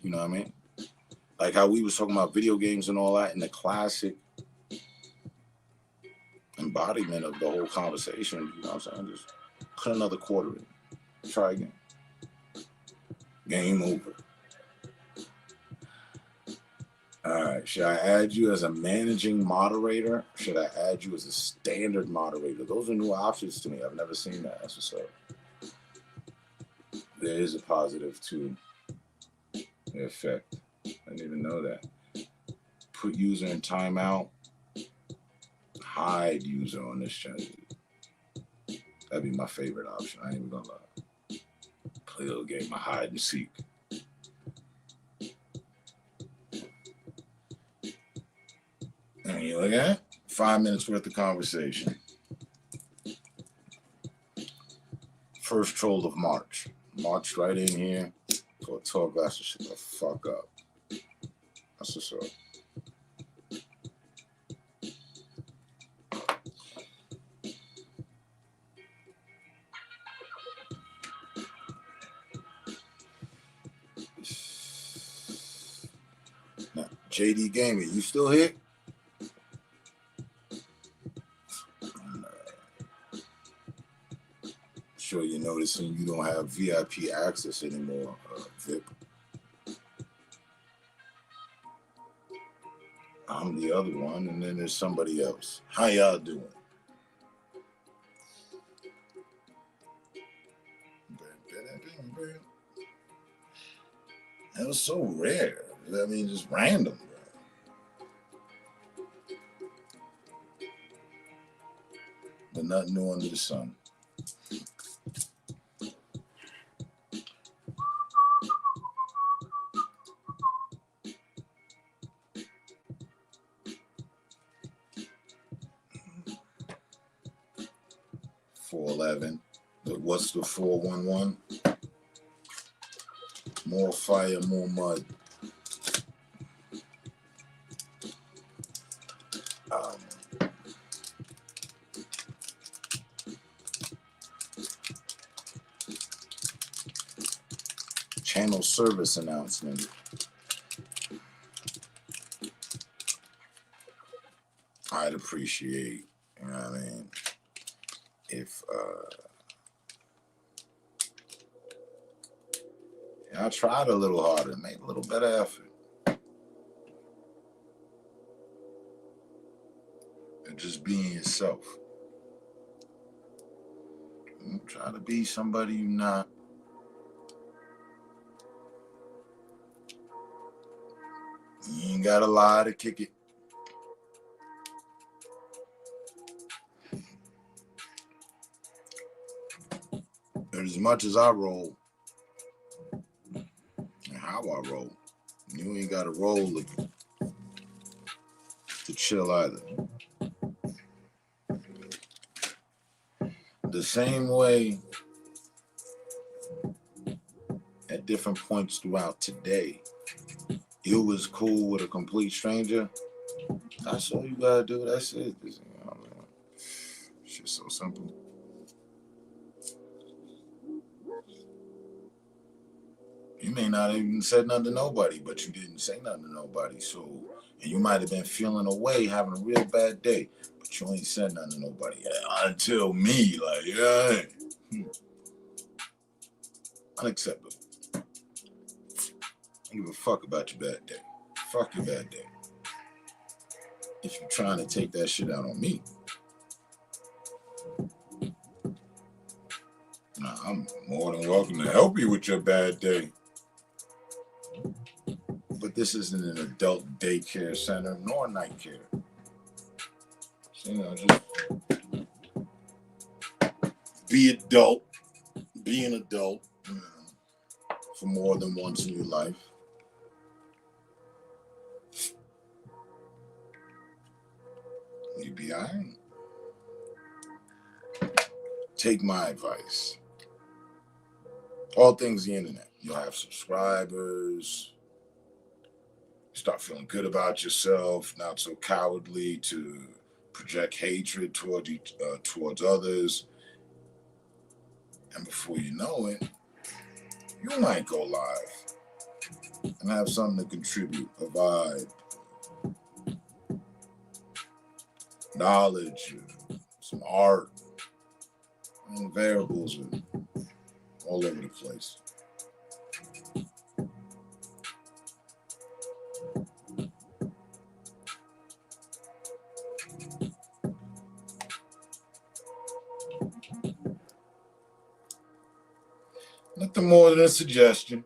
You know what I mean? Like how we was talking about video games and all that, and the classic embodiment of the whole conversation, you know what I'm saying? Just put another quarter in. Try again. Game over. All right. Should I add you as a managing moderator? Should I add you as a standard moderator? Those are new options to me. I've never seen that. That's what's up. There is a positive to the effect. I didn't even know that. Put user in timeout. Hide user on this channel. That'd be my favorite option. I ain't even gonna lie. Play a little game of hide and seek. Okay? 5 minutes worth of conversation. First troll of March. Marched right in here for a tall glass of shit the fuck up. That's what's up. Now, JD Gaming, you still here? Sure you're noticing you don't have VIP access anymore, VIP. I'm the other one, and then there's somebody else. How y'all doing? That was so rare. I mean, just random, bro. But nothing new under the sun. .411. What's the 411? More fire, more mud. Channel service announcement. I'd appreciate, you know what I mean, if I tried a little harder, made a little better effort. And just being yourself. Don't try to be somebody you're not. You ain't gotta lie to kick it. And as much as I roll, and how I roll, you ain't gotta roll to chill either. The same way at different points throughout today, you was cool with a complete stranger. That's all you gotta do. That's it. Shit's so simple. You may not even said nothing to nobody, but you didn't say nothing to nobody. So, and you might have been feeling away, having a real bad day, but you ain't said nothing to nobody until me. Like, yeah, unacceptable. I don't give a fuck about your bad day. Fuck your bad day. If you're trying to take that shit out on me, nah, I'm more than welcome to help you with your bad day. But this isn't an adult daycare center nor night care. So, just be adult. Be an adult for more than once in your life. You be all right. Take my advice. All things the internet. You'll have subscribers. Start feeling good about yourself, not so cowardly to project hatred towards others. And before you know it, you might go live and have something to contribute, a vibe, knowledge, some art, and variables are all over the place. Nothing more than a suggestion.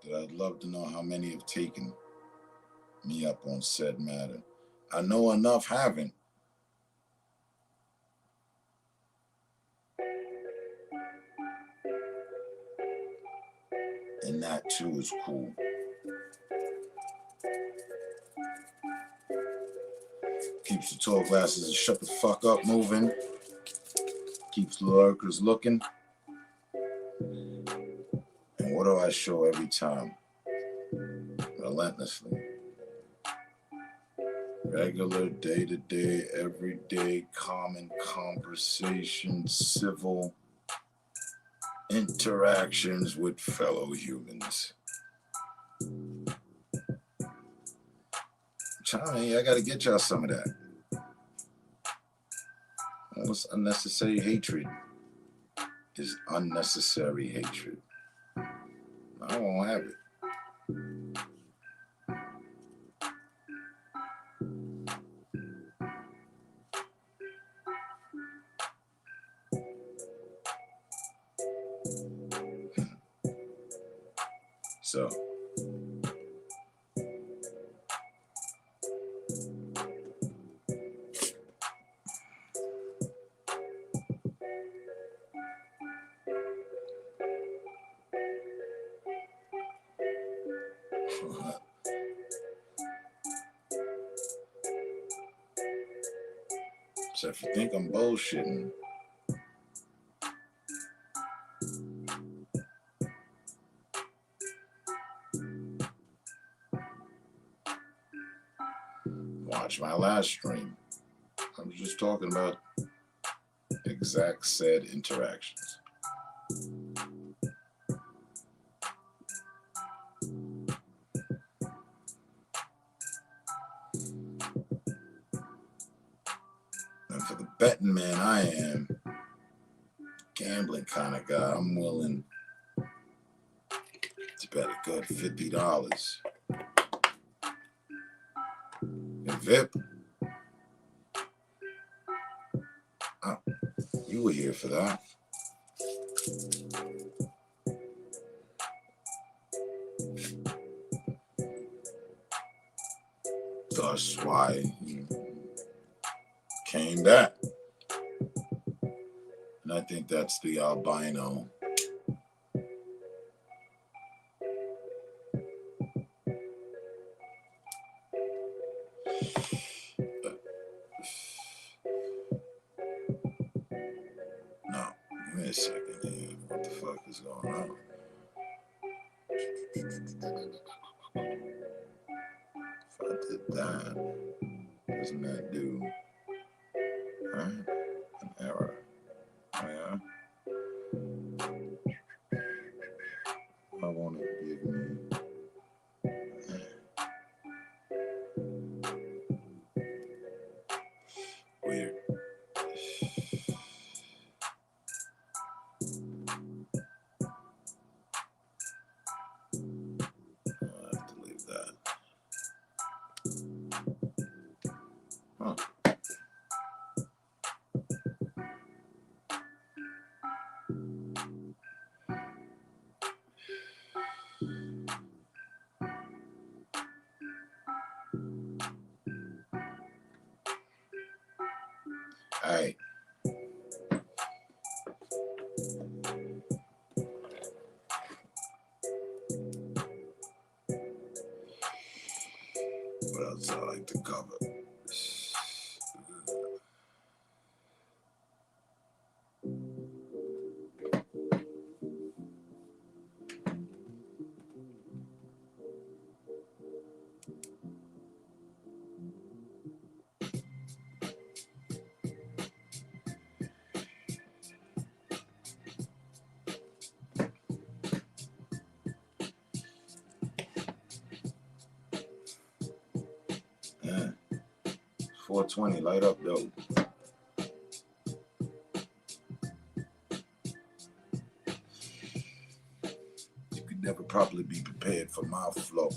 That I'd love to know how many have taken me up on said matter. I know enough haven't. And that too is cool. Keeps the tall glasses and shut the fuck up moving. Keeps the lurkers looking. And what do I show every time? Relentlessly. Regular, day-to-day, everyday, common conversation, civil interactions with fellow humans. Charlie, I gotta get y'all some of that. All this unnecessary hatred is unnecessary hatred. I won't have it. So, so if you think I'm bullshitting, watch my last stream. I was just talking about exact said interactions. And for the betting man I am, gambling kind of guy, I'm willing to bet a good $50. And VIP, oh, you were here for that. That's why you came back. And I think that's the albino. No, give me a second here. What the fuck is going on? If I did that, doesn't that do, right? An error. Oh, yeah. I want to give me. Weird. I'll have to leave that. Huh. All right. What else I like to cover? Yeah. 420, light up, though. You could never properly be prepared for my flow.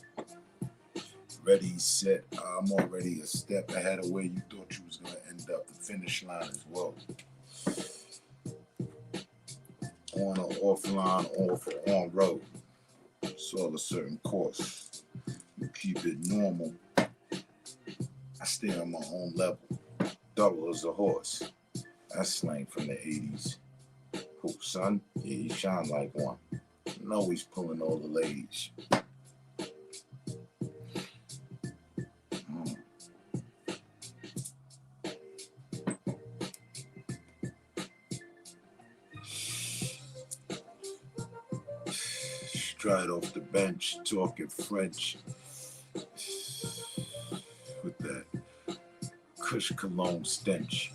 Ready, set, I'm already a step ahead of where you thought you was going to end up. The finish line as well. On or offline, off or on road. It's all a certain course. You keep it normal. I stay on my own level. Double as a horse. That's slang from the 80s. Who, son? Yeah, he shine like one. No, he's pulling all the ladies. Stride off the bench, talking French with that Kush cologne stench.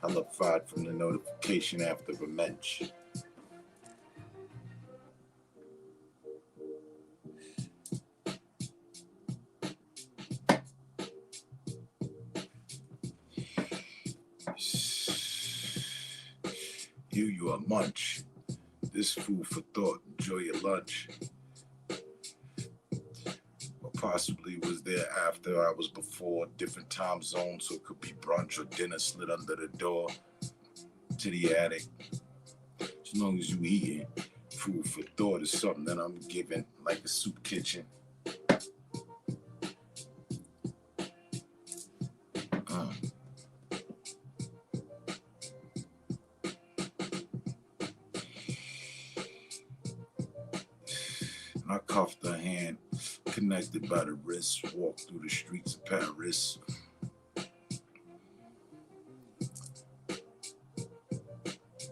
Hellified from the notification after a mensch. You a munch. This food for thought. Enjoy your lunch. Or possibly was there after, I was before. Different time zones, so it could be brunch or dinner slid under the door to the attic. As long as you eating, food for thought is something that I'm giving, like a soup kitchen. I cuffed her hand, connected by the wrist, walked through the streets of Paris.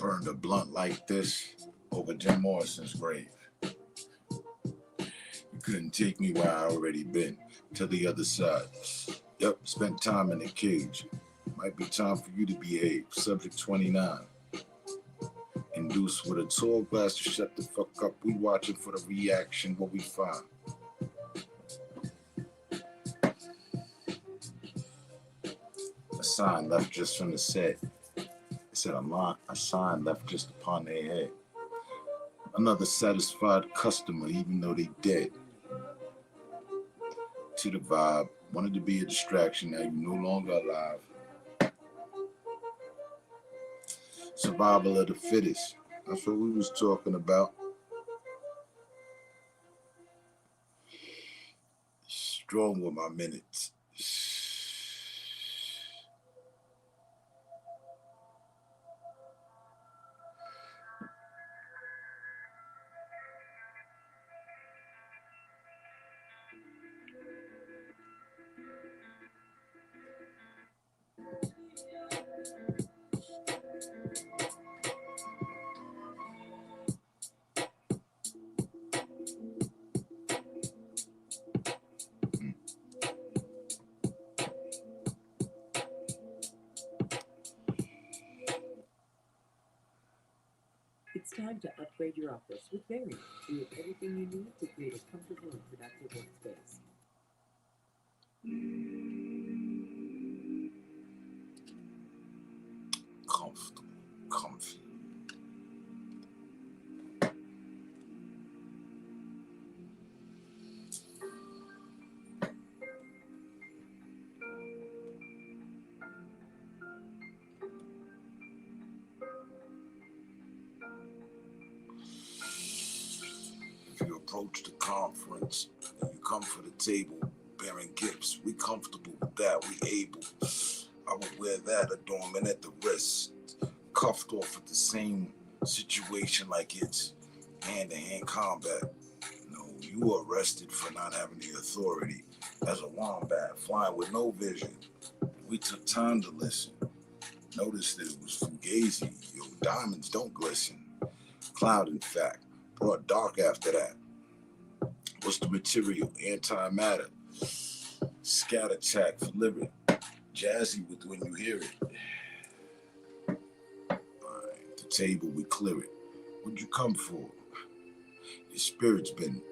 Burned a blunt like this over Jim Morrison's grave. You couldn't take me where I already been, to the other side. Yep, spent time in the cage. Might be time for you to behave. Subject 29. Induced with a tall glass to shut the fuck up. We watching for the reaction, what we find. A sign left just from the set. It said a sign left just upon their head. Another satisfied customer, even though they dead. To the vibe, wanted to be a distraction, now you're no longer alive. Survival of the fittest. That's what we was talking about. Strong with my minutes. It's time to upgrade your office with Varian. We have everything you need to create a comfortable and productive workspace. Comfortable, comfy. If you approach the conference and you come for the table bearing gifts, we comfortable with that, we able. I would wear that adornment at the wrist, cuffed off at the same situation like it's hand-to-hand combat. No, you were arrested for not having the authority as a wombat, flying with no vision. We took time to listen. Noticed that it was fugazi. Yo, diamonds don't glisten. Cloud, in fact, brought dark after that. What's the material? Antimatter. Scat attack for living. Jazzy with when you hear it. Alright, the table, we clear it. What'd you come for? Your spirit's been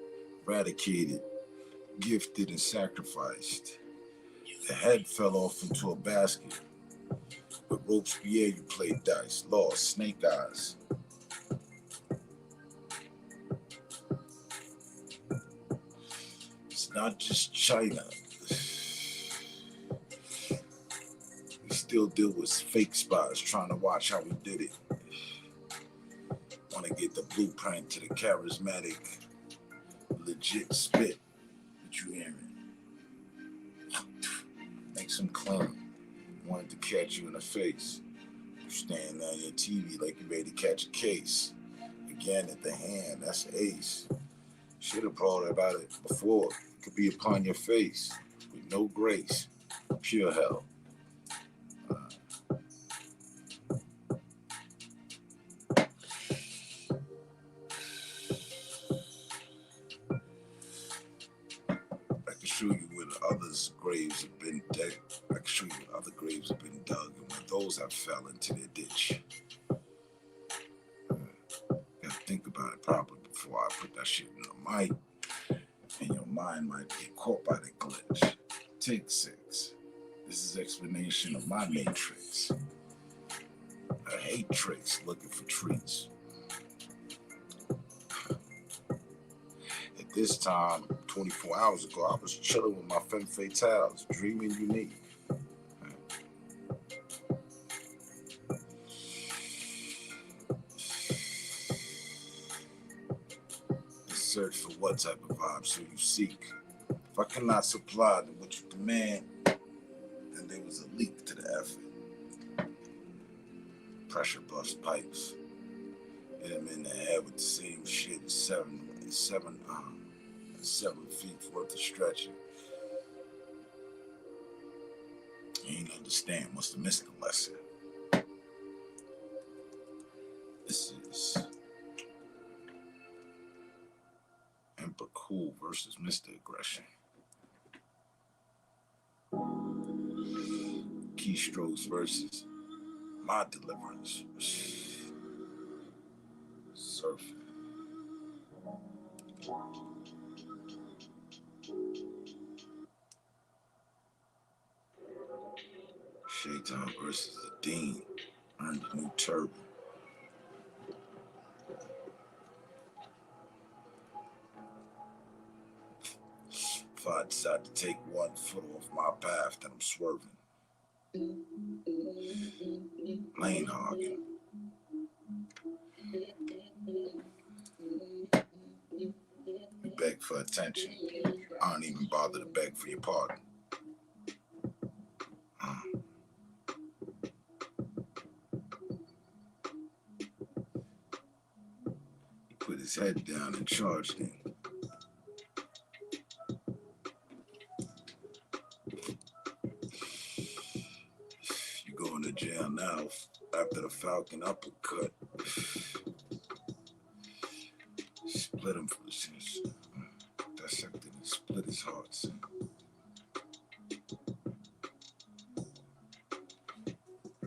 eradicated, gifted, and sacrificed. The head fell off into a basket. With Robespierre, you played dice, lost, snake eyes. It's not just China. We still deal with fake spies trying to watch how we did it. Want to get the blueprint to the charismatic, legit spit that you hearing. Make some clean. Wanted to catch you in the face. You stand on your TV like you ready to catch a case. Again at the hand, that's ace. Should have brought about it before. It could be upon your face with no grace. Pure hell. I can show you other graves have been dug, and when those have fell into their ditch. Gotta think about it properly before I put that shit in the mic, and your mind might get caught by the glitch. Take 6. This is explanation of my matrix. I hate tricks looking for treats. At this time, 24 hours ago, I was chilling with my femme fatales, dreaming unique. Search for what type of vibe so you seek. If I cannot supply them what you demand, then there was a leak to the effort. Pressure bust pipes. Hit him in the head with the same shit as 7 feet worth of stretching. He ain't understand, must have missed the lesson. This is Emperor Cool versus Mr. Aggression. Keystrokes versus my deliverance. Surfing. Shaitan versus the Dean. Earned a new turban. If I decide to take 1 foot off my path, then I'm swerving. Lane hogging. You beg for attention. I don't even bother to beg for your pardon. He put his head down and charged in. You going to jail now after the Falcon uppercut. Split him for the sins. Dissected and split his heart.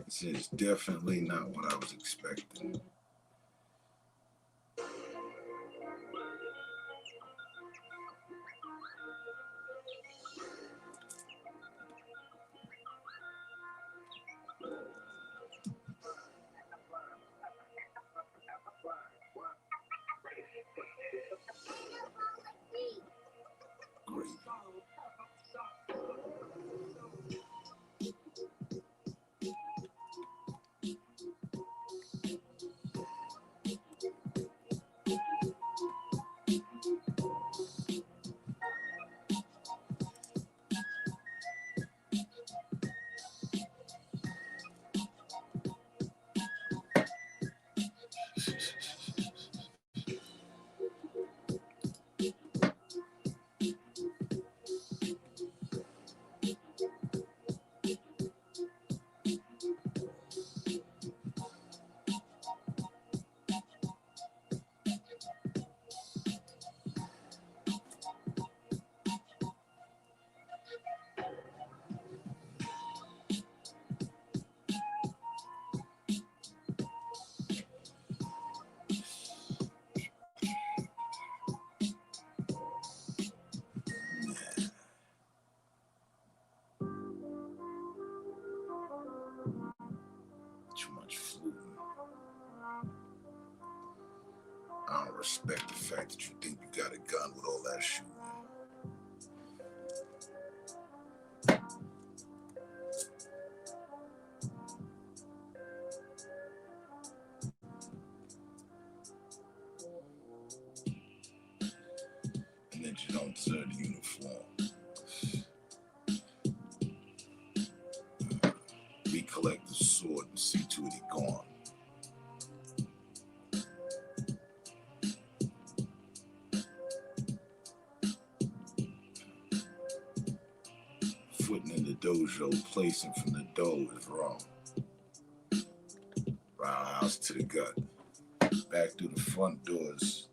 This is definitely not what I was expecting. Great. Too much fluting. I don't respect the fact that you think you got a gun with all that shooting. And that you don't deserve the uniform. Recollect the sword and see to it he gone. Footing in the dojo, placing from the dough is wrong. Roundhouse to the gut. Back through the front doors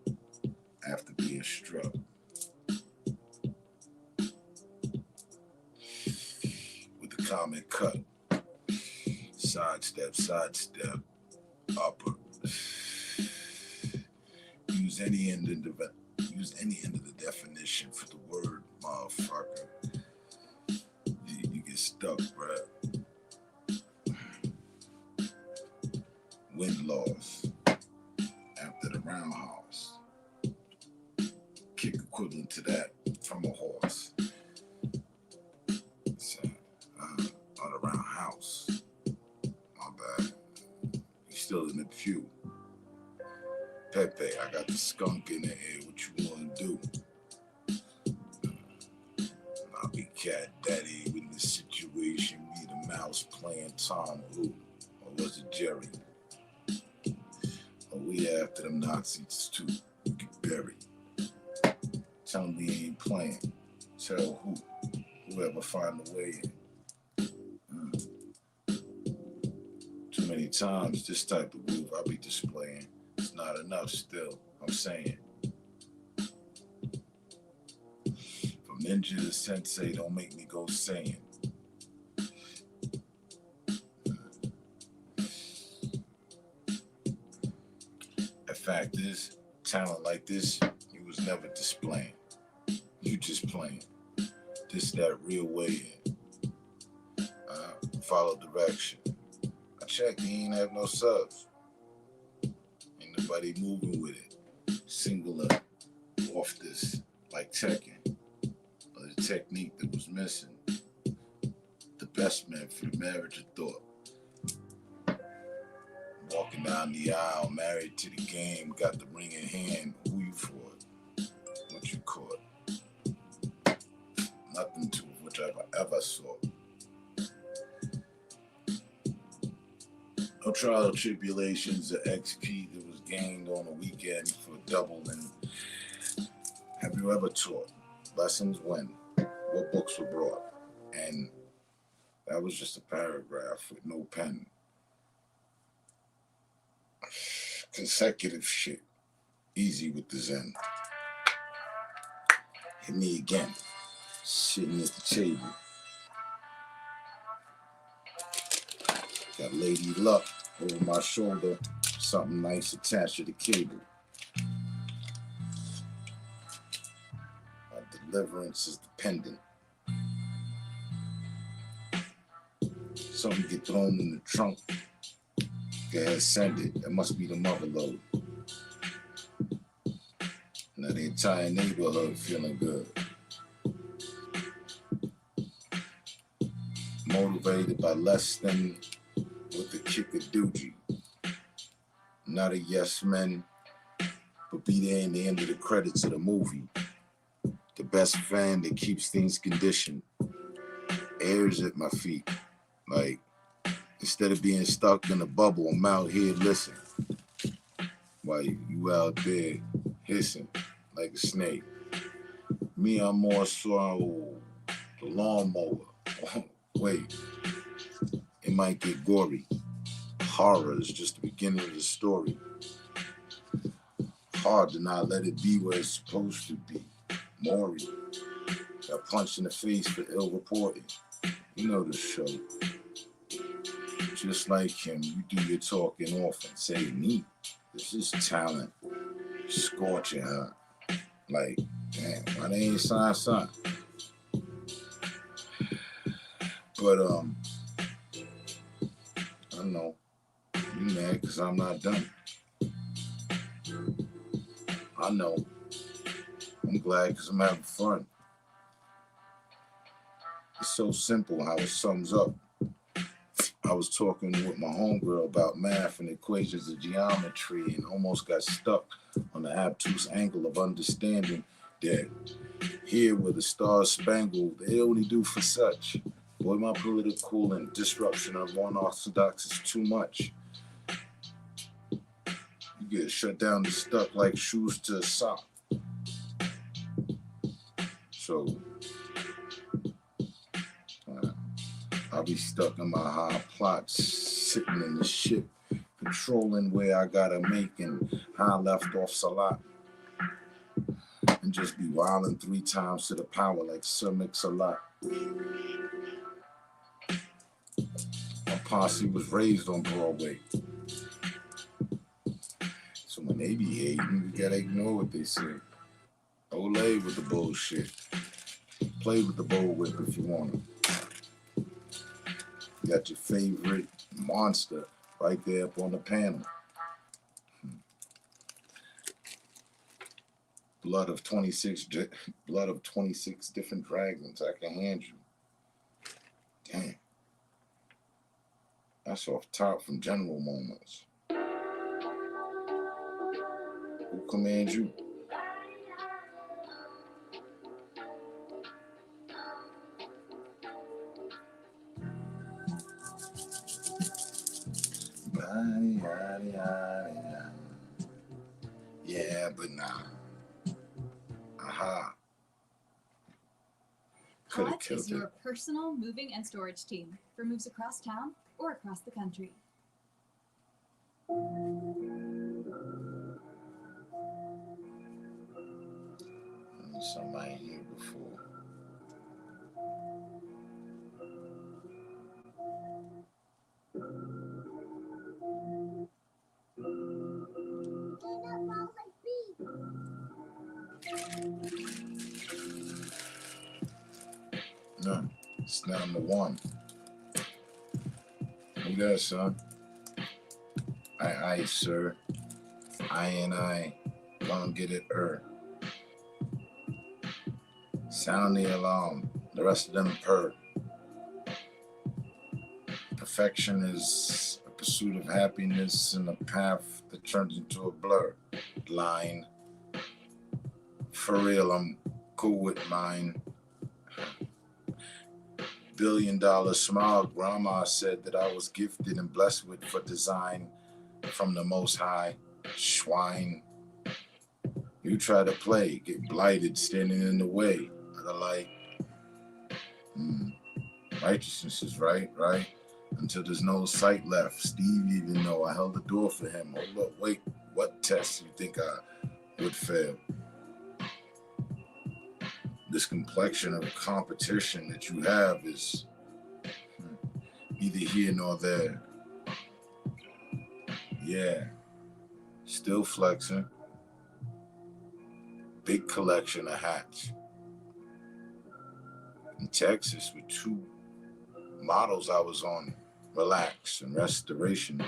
after being struck. common cut. Sidestep, upper. Use any end of the definition for the word, motherfucker. You get stuck, bruh. Wind loss after the roundhouse. Kick equivalent to that from a horse. So, on the roundhouse. My bad. He's still in the pew. Pepe, I got the skunk in the air. What you wanna do? I'll be cat daddy in this situation. Be the mouse playing Tom who? Or was it Jerry? Or we after them Nazis too. You get buried. Tell them we ain't playing. Tell who? Whoever find a way in. Too many times this type of move I'll be displaying. It's not enough still, I'm saying. From ninja to sensei, don't make me go saying. The fact is, talent like this, you was never displaying. You just playing. This that real way in. Follow direction. I checked, he ain't have no subs. Ain't nobody moving with it. Singular off this, like Tekken. Or the technique that was missing. The best man for the marriage of thought. Walking down the aisle, married to the game, got the ring in hand. Who you for? What you caught? Nothing to which I ever saw. No trial or tribulations or XP that was gained on a weekend for doubling. Have you ever taught? Lessons when? What books were brought? And that was just a paragraph with no pen. Consecutive shit. Easy with the Zen. Hit me again. Sitting at the table. Got Lady Luck over my shoulder. Something nice attached to the cable. My deliverance is dependent. Something get thrown in the trunk. Go ahead, send it. That must be the mother load. Now the entire neighborhood feeling good. Motivated by less than with the kick of doogie. Not a yes man, but be there in the end of the credits of the movie. The best fan that keeps things conditioned. Airs at my feet. Like, instead of being stuck in a bubble, I'm out here listening. While you out there hissing like a snake. Me, I'm more so the lawnmower. Wait, it might get gory. Horror is just the beginning of the story. Hard to not let it be where it's supposed to be. Maury got punched in the face for ill reporting. You know the show. Just like him, you do your talking often. Say, me, this is talent. Scorching her. Like, damn, why they ain't sign? But, I know. You mad because I'm not done. I know. I'm glad because I'm having fun. It's so simple how it sums up. I was talking with my homegirl about math and equations of geometry and almost got stuck on the obtuse angle of understanding that here where the stars spangled, they only do for such. Boy, my political and disruption of unorthodox is too much. You get shut down and stuck like shoes to a sock. So, I'll be stuck in my high plots, sitting in the ship, controlling where I gotta make and how I left off Salat. And just be wilding 3 times to the power like Sir Mix-a-Lot. posse was raised on Broadway. So when they be hating, you gotta ignore what they say. Olay with the bullshit. Play with the bullwhip if you want to. You got your favorite monster right there up on the panel. Blood of 26 different dragons I can hand you. Damn. That's off top from General Moments. Who commands you? Yeah, but nah. Aha. Could have Pods killed is it. your personal moving and storage team for moves across town or across the country. Somebody here before. No, it's down to one. Who that, son? Aye, sir. I gonna get it, Sound the alarm. The rest of them purr. Perfection is a pursuit of happiness in a path that turns into a blur. Line. For real, I'm cool with mine. $1 billion smile. Grandma said that I was gifted and blessed with for design from the Most High. Swine. You try to play, get blighted, standing in the way. I like, righteousness is right? Until there's no sight left. Steve even know I held the door for him. Hold up, wait, what test you think I would fail? This complexion of competition that you have is neither here nor there. Yeah, still flexing. Big collection of hats. In Texas with 2 models I was on, relax and restoration.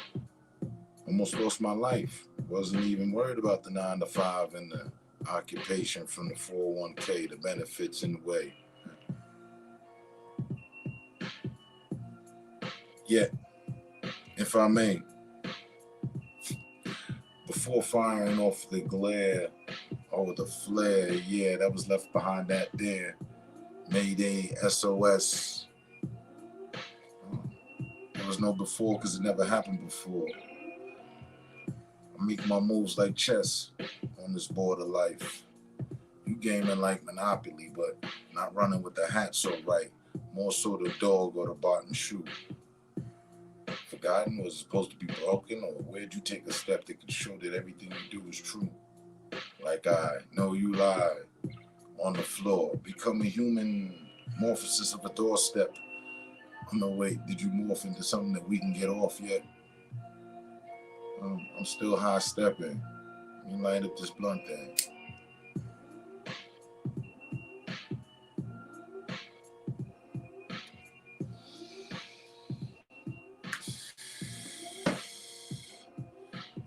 Almost lost my life. Wasn't even worried about the 9 to 5 and the occupation from the 401k, the benefits in the way. Yet, if I may, before firing off the glare, the flare, yeah, that was left behind that there. Mayday, SOS. There was no before because it never happened before. I make my moves like chess on this board of life. You gaming like Monopoly, but not running with the hat so right. More so the dog or the bottom shoe. Forgotten? Was it supposed to be broken? Or where'd you take a step that could show that everything you do is true? Like I know you lie on the floor. Become a human morphosis of a doorstep. Oh no, wait, did you morph into something that we can get off yet? I'm still high stepping. Let me light up this blunt thing.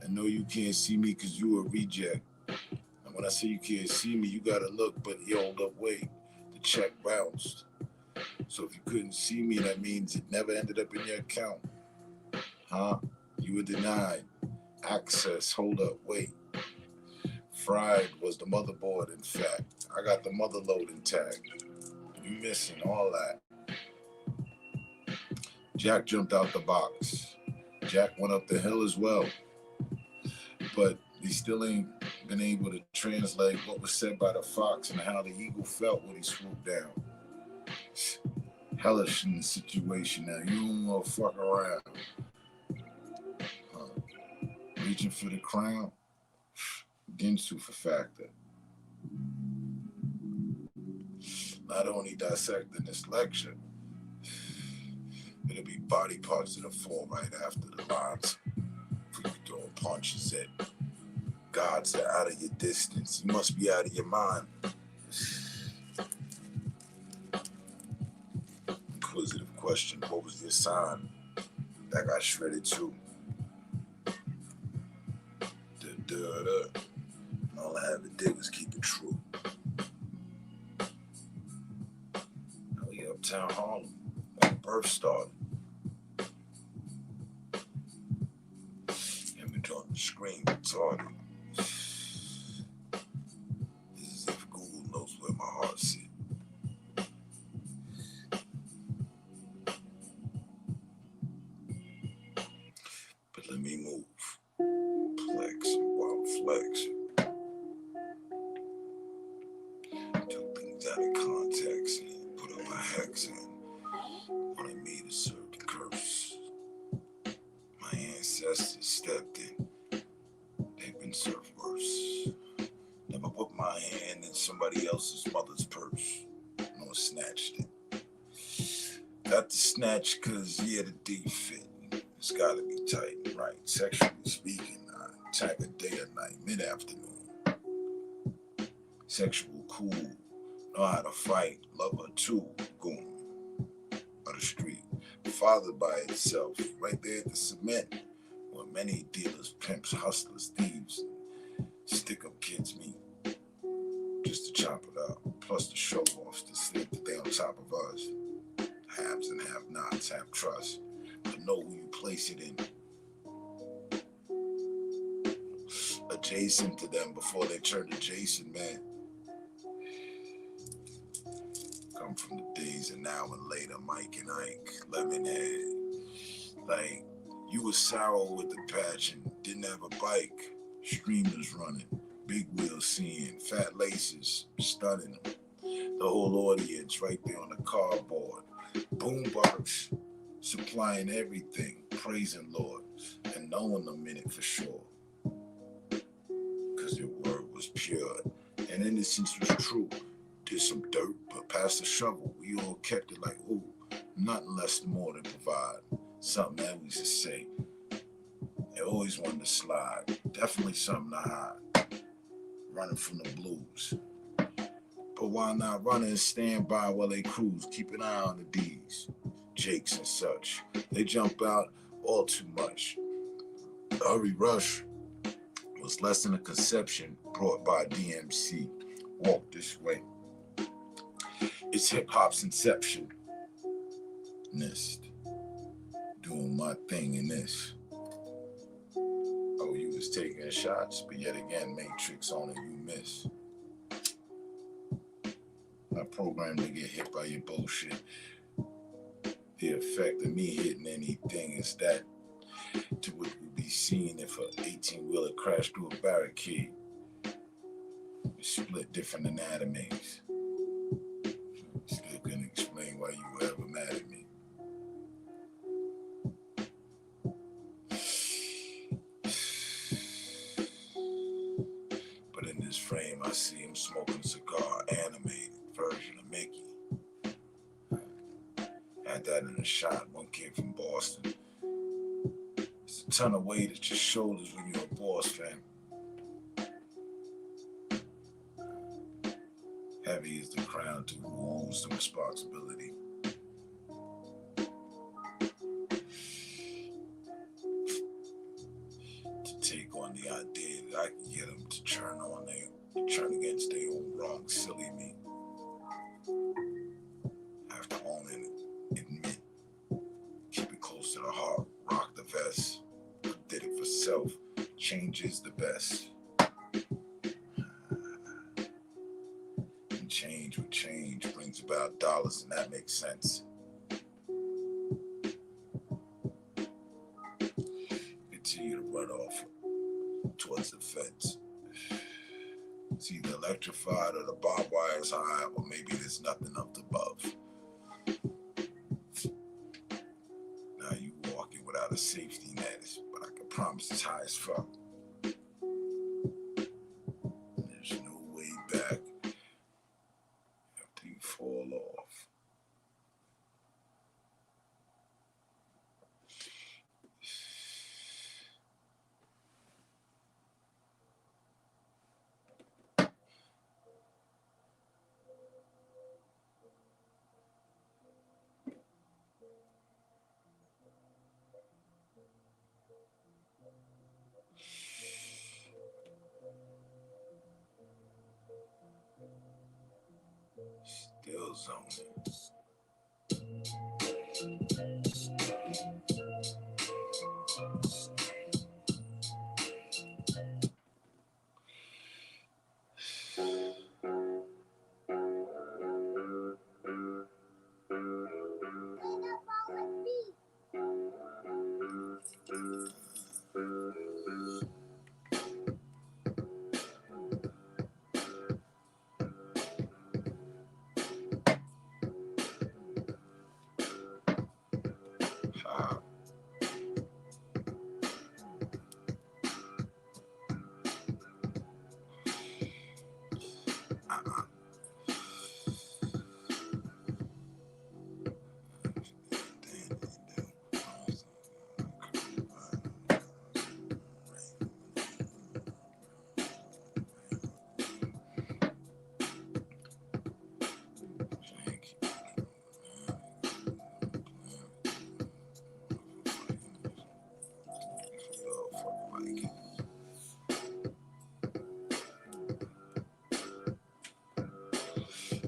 I know you can't see me because you a reject. And when I say you can't see me, you gotta look, but yo, look, wait, the check bounced. So if you couldn't see me, that means it never ended up in your account. Huh? You were denied access. Hold up, wait. Fried was the motherboard, in fact. I got the mother loading tag. You missing all that. Jack jumped out the box. Jack went up the hill as well. But he still ain't been able to translate what was said by the fox and how the eagle felt when he swooped down. Hellish in the situation now. You don't want to fuck around. Reaching for the crown? Ginsu for factor. Not only dissecting this lecture, it'll be body parts that fall right after the lines. For you throwing punches at gods that are out of your distance. You must be out of your mind. Inquisitive question, what was your sign? That got shredded too. And all I ever did was keep it true. Now we uptown Harlem, when birth started. And we trying to scream retarded. This is if Google knows where my heart's at. But let me move. Flex, wild flex. Took things out of context and put up a hex and wanted me to serve the curse. My ancestors stepped in. They've been served worse. Never put my hand in somebody else's mother's purse. No, snatched it. Got to snatch cause yeah, the D fit. It's gotta be tight and right. Sexually speaking, I attack a day or night, mid-afternoon. Sexual cool, know how to fight, love her too, goon. Of the street, fathered by itself, right there at the cement, where many dealers, pimps, hustlers, thieves, stick-up kids meet. Just to chop it up, plus the show-offs to think that they on top of us. Haves and have-nots, have trust, but know who you place it in. Adjacent to them before they turn to Jason, man. Come from the days of now and later, Mike and Ike, Lemonhead. Like, you was sour with the passion, didn't have a bike, streamers running, big wheels seeing, fat laces stunning them. The whole audience right there on the cardboard. Boombox supplying everything, praising Lord, and knowing them in it for sure. Because your word was pure, and innocence was true. Did some dirt, but past the shovel, we all kept it like, ooh, nothing less than more than provide. Something that we used to say. They always wanted to slide. Definitely something to hide. Running from the blues. But why not run and stand by while they cruise? Keep an eye on the D's, Jakes and such. They jump out all too much. The hurry rush was less than a conception brought by DMC. Walk this way. It's hip-hop's inception. Nist. Doing my thing in this. Oh, you was taking shots, but yet again, Matrix on it, you miss. Not programmed to get hit by your bullshit. The effect of me hitting anything is that to what would be seen if an 18-wheeler crashed through a barricade. We split different anatomies. Still couldn't explain why you were ever mad at me. But in this frame, I see him smoking a cigar, animated version of Mickey. Had that in a shot, one kid from Boston. It's a ton of weight at your shoulders when you're a boss fan. Heavy is the crown to who owns the responsibility. To take on the idea that I can get them to turn against their own wrong, silly me. After owning it, admit, keep it close to the heart, rock the vest. Did it for self, change is the best. And change with change brings about dollars, and that makes sense. Continue to run off towards the fence. It's either electrified or the barbed wire is high, or maybe there's nothing up above. Now you walking without a safety net, but I can promise it's high as fuck. There's no way back after you fall off. zoning. Ah, uh-uh.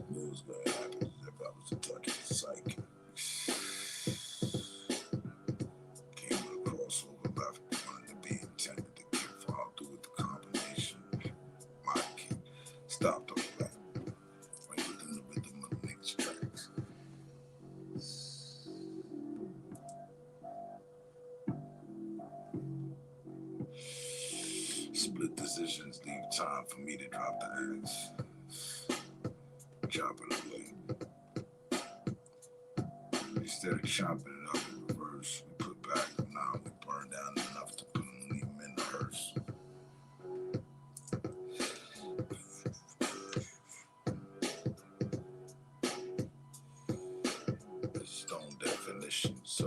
News gonna happen if I was to touch the psych. Came with a crossover left, wanted to be intended to get followed through with the combination. My kid stopped all that right within the rhythm of the next tracks. Split decisions leave time for me to drop the axe. Chop it away. Instead of chopping it up in reverse, we put back. Now we burn down enough to put them leave them in the hearse. Stone definitions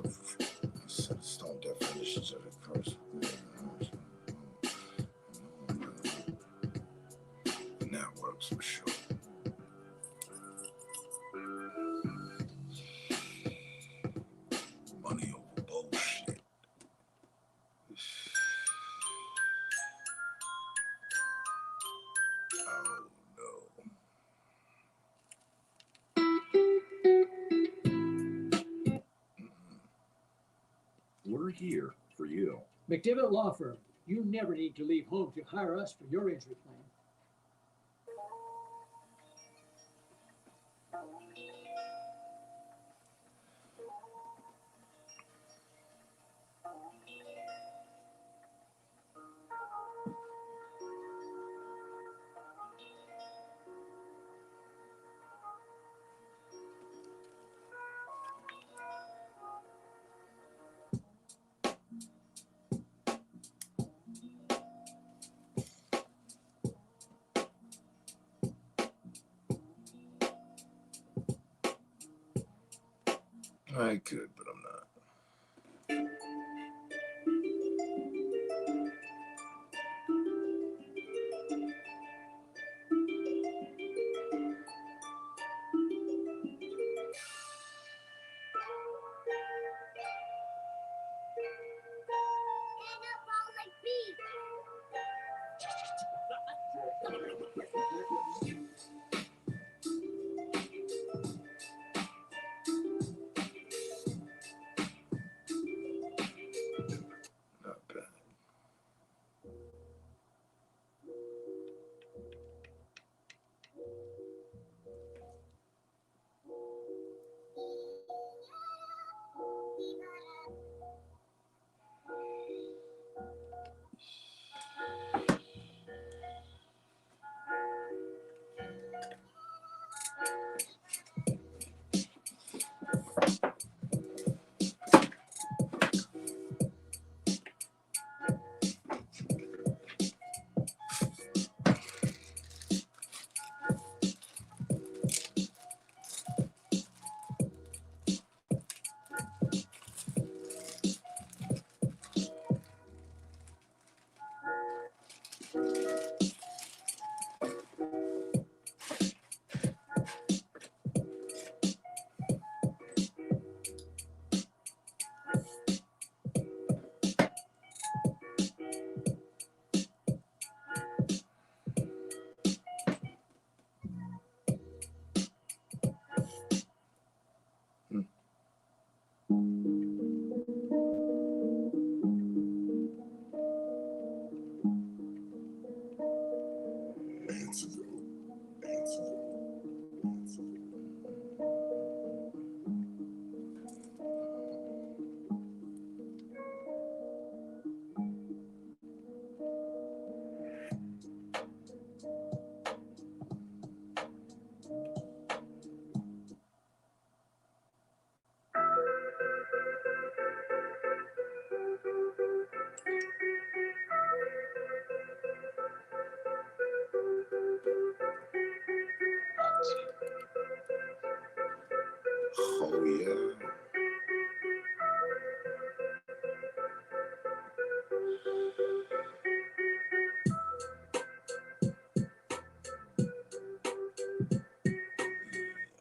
of the curse. And that works for sure. Money over bullshit. Oh no. We're here for you. McDivitt Law Firm. You never need to leave home to hire us for your injury claim. I could, but I'm not. Not bad. yeah.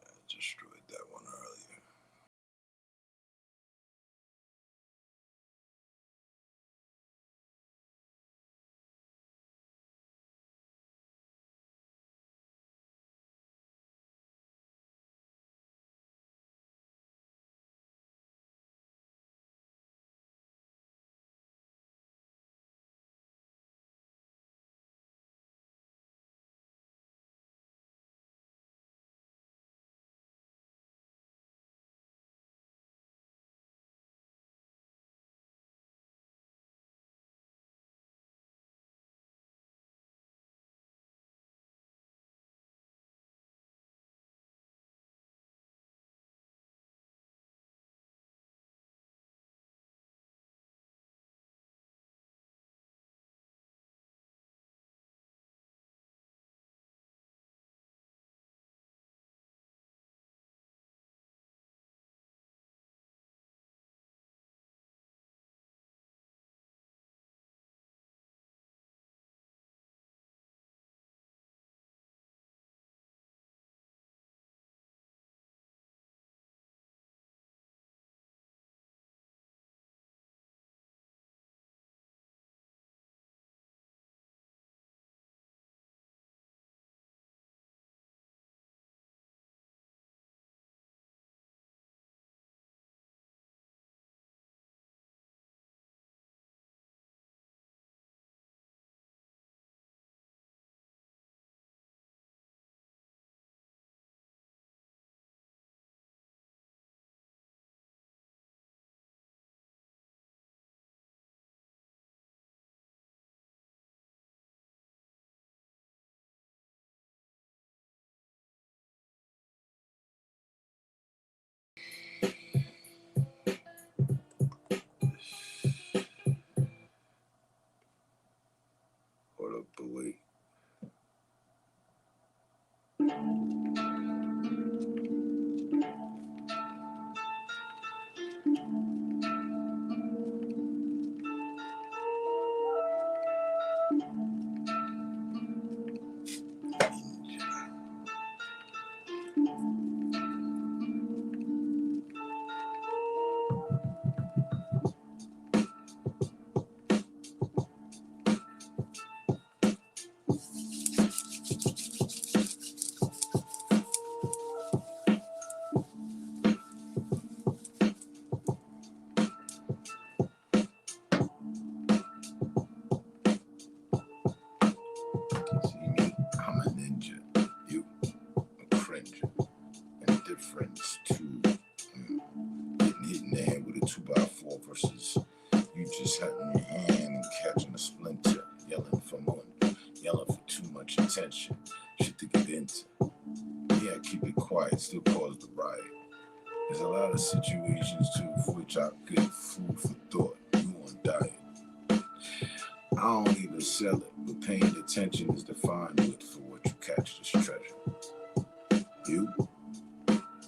I destroyed that one earlier. Hold up, but wait. See me? I'm a ninja. You, a cringer. And difference to getting hit in the head with a 2x4 versus you just having your hand and catching a splinter, yelling for more, yelling for too much attention, shit to get into. Yeah, keep it quiet, still cause the riot. There's a lot of situations too for which I get food for thought. You on diet. I don't even sell it, but paying attention is defined with for what you catch this treasure. You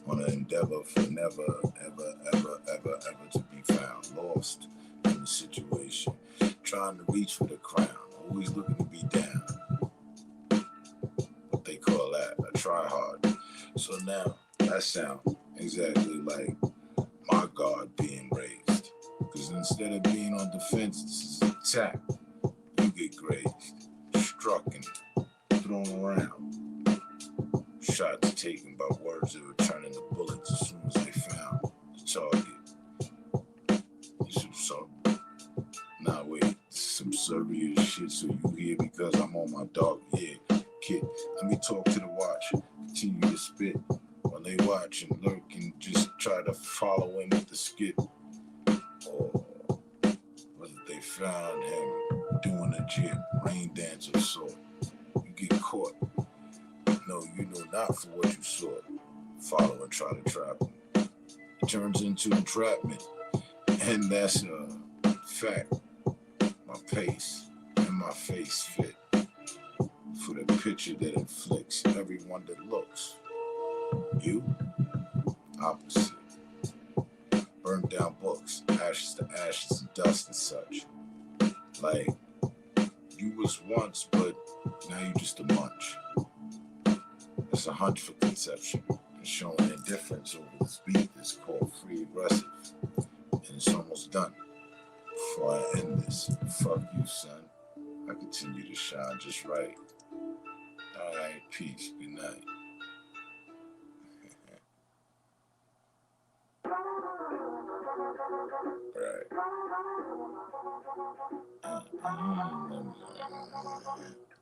on an endeavor for never, ever, ever, ever, ever to be found lost in the situation, trying to reach for the crown, always looking to be down. What they call that, a try hard. So now that sounds exactly like my guard being raised. Because instead of being on defense, this is attack. You get grazed, struck and thrown around. Shots taken by words that were turning to bullets as soon as they found the target. Nah, wait, some serious shit, so you here because I'm on my dog. Yeah, kid, let me talk to the watch. Continue to spit while they watch and lurk and just try to follow in with the skit. Or whether they found him doing a jig, rain dance of sort. You get caught. No, you know not for what you sought. Follow and try to trap him. It turns into entrapment. And that's a fact. My pace and my face fit for the picture that inflicts everyone that looks. You, opposite. down books, ashes to ashes and dust and such. Like, you was once, but now you just a munch. It's a hunch for conception. And showing indifference over this beat that's called free aggressive. And it's almost done. Before I end this, fuck you, son. I continue to shine just right. Alright, peace, good night. Right.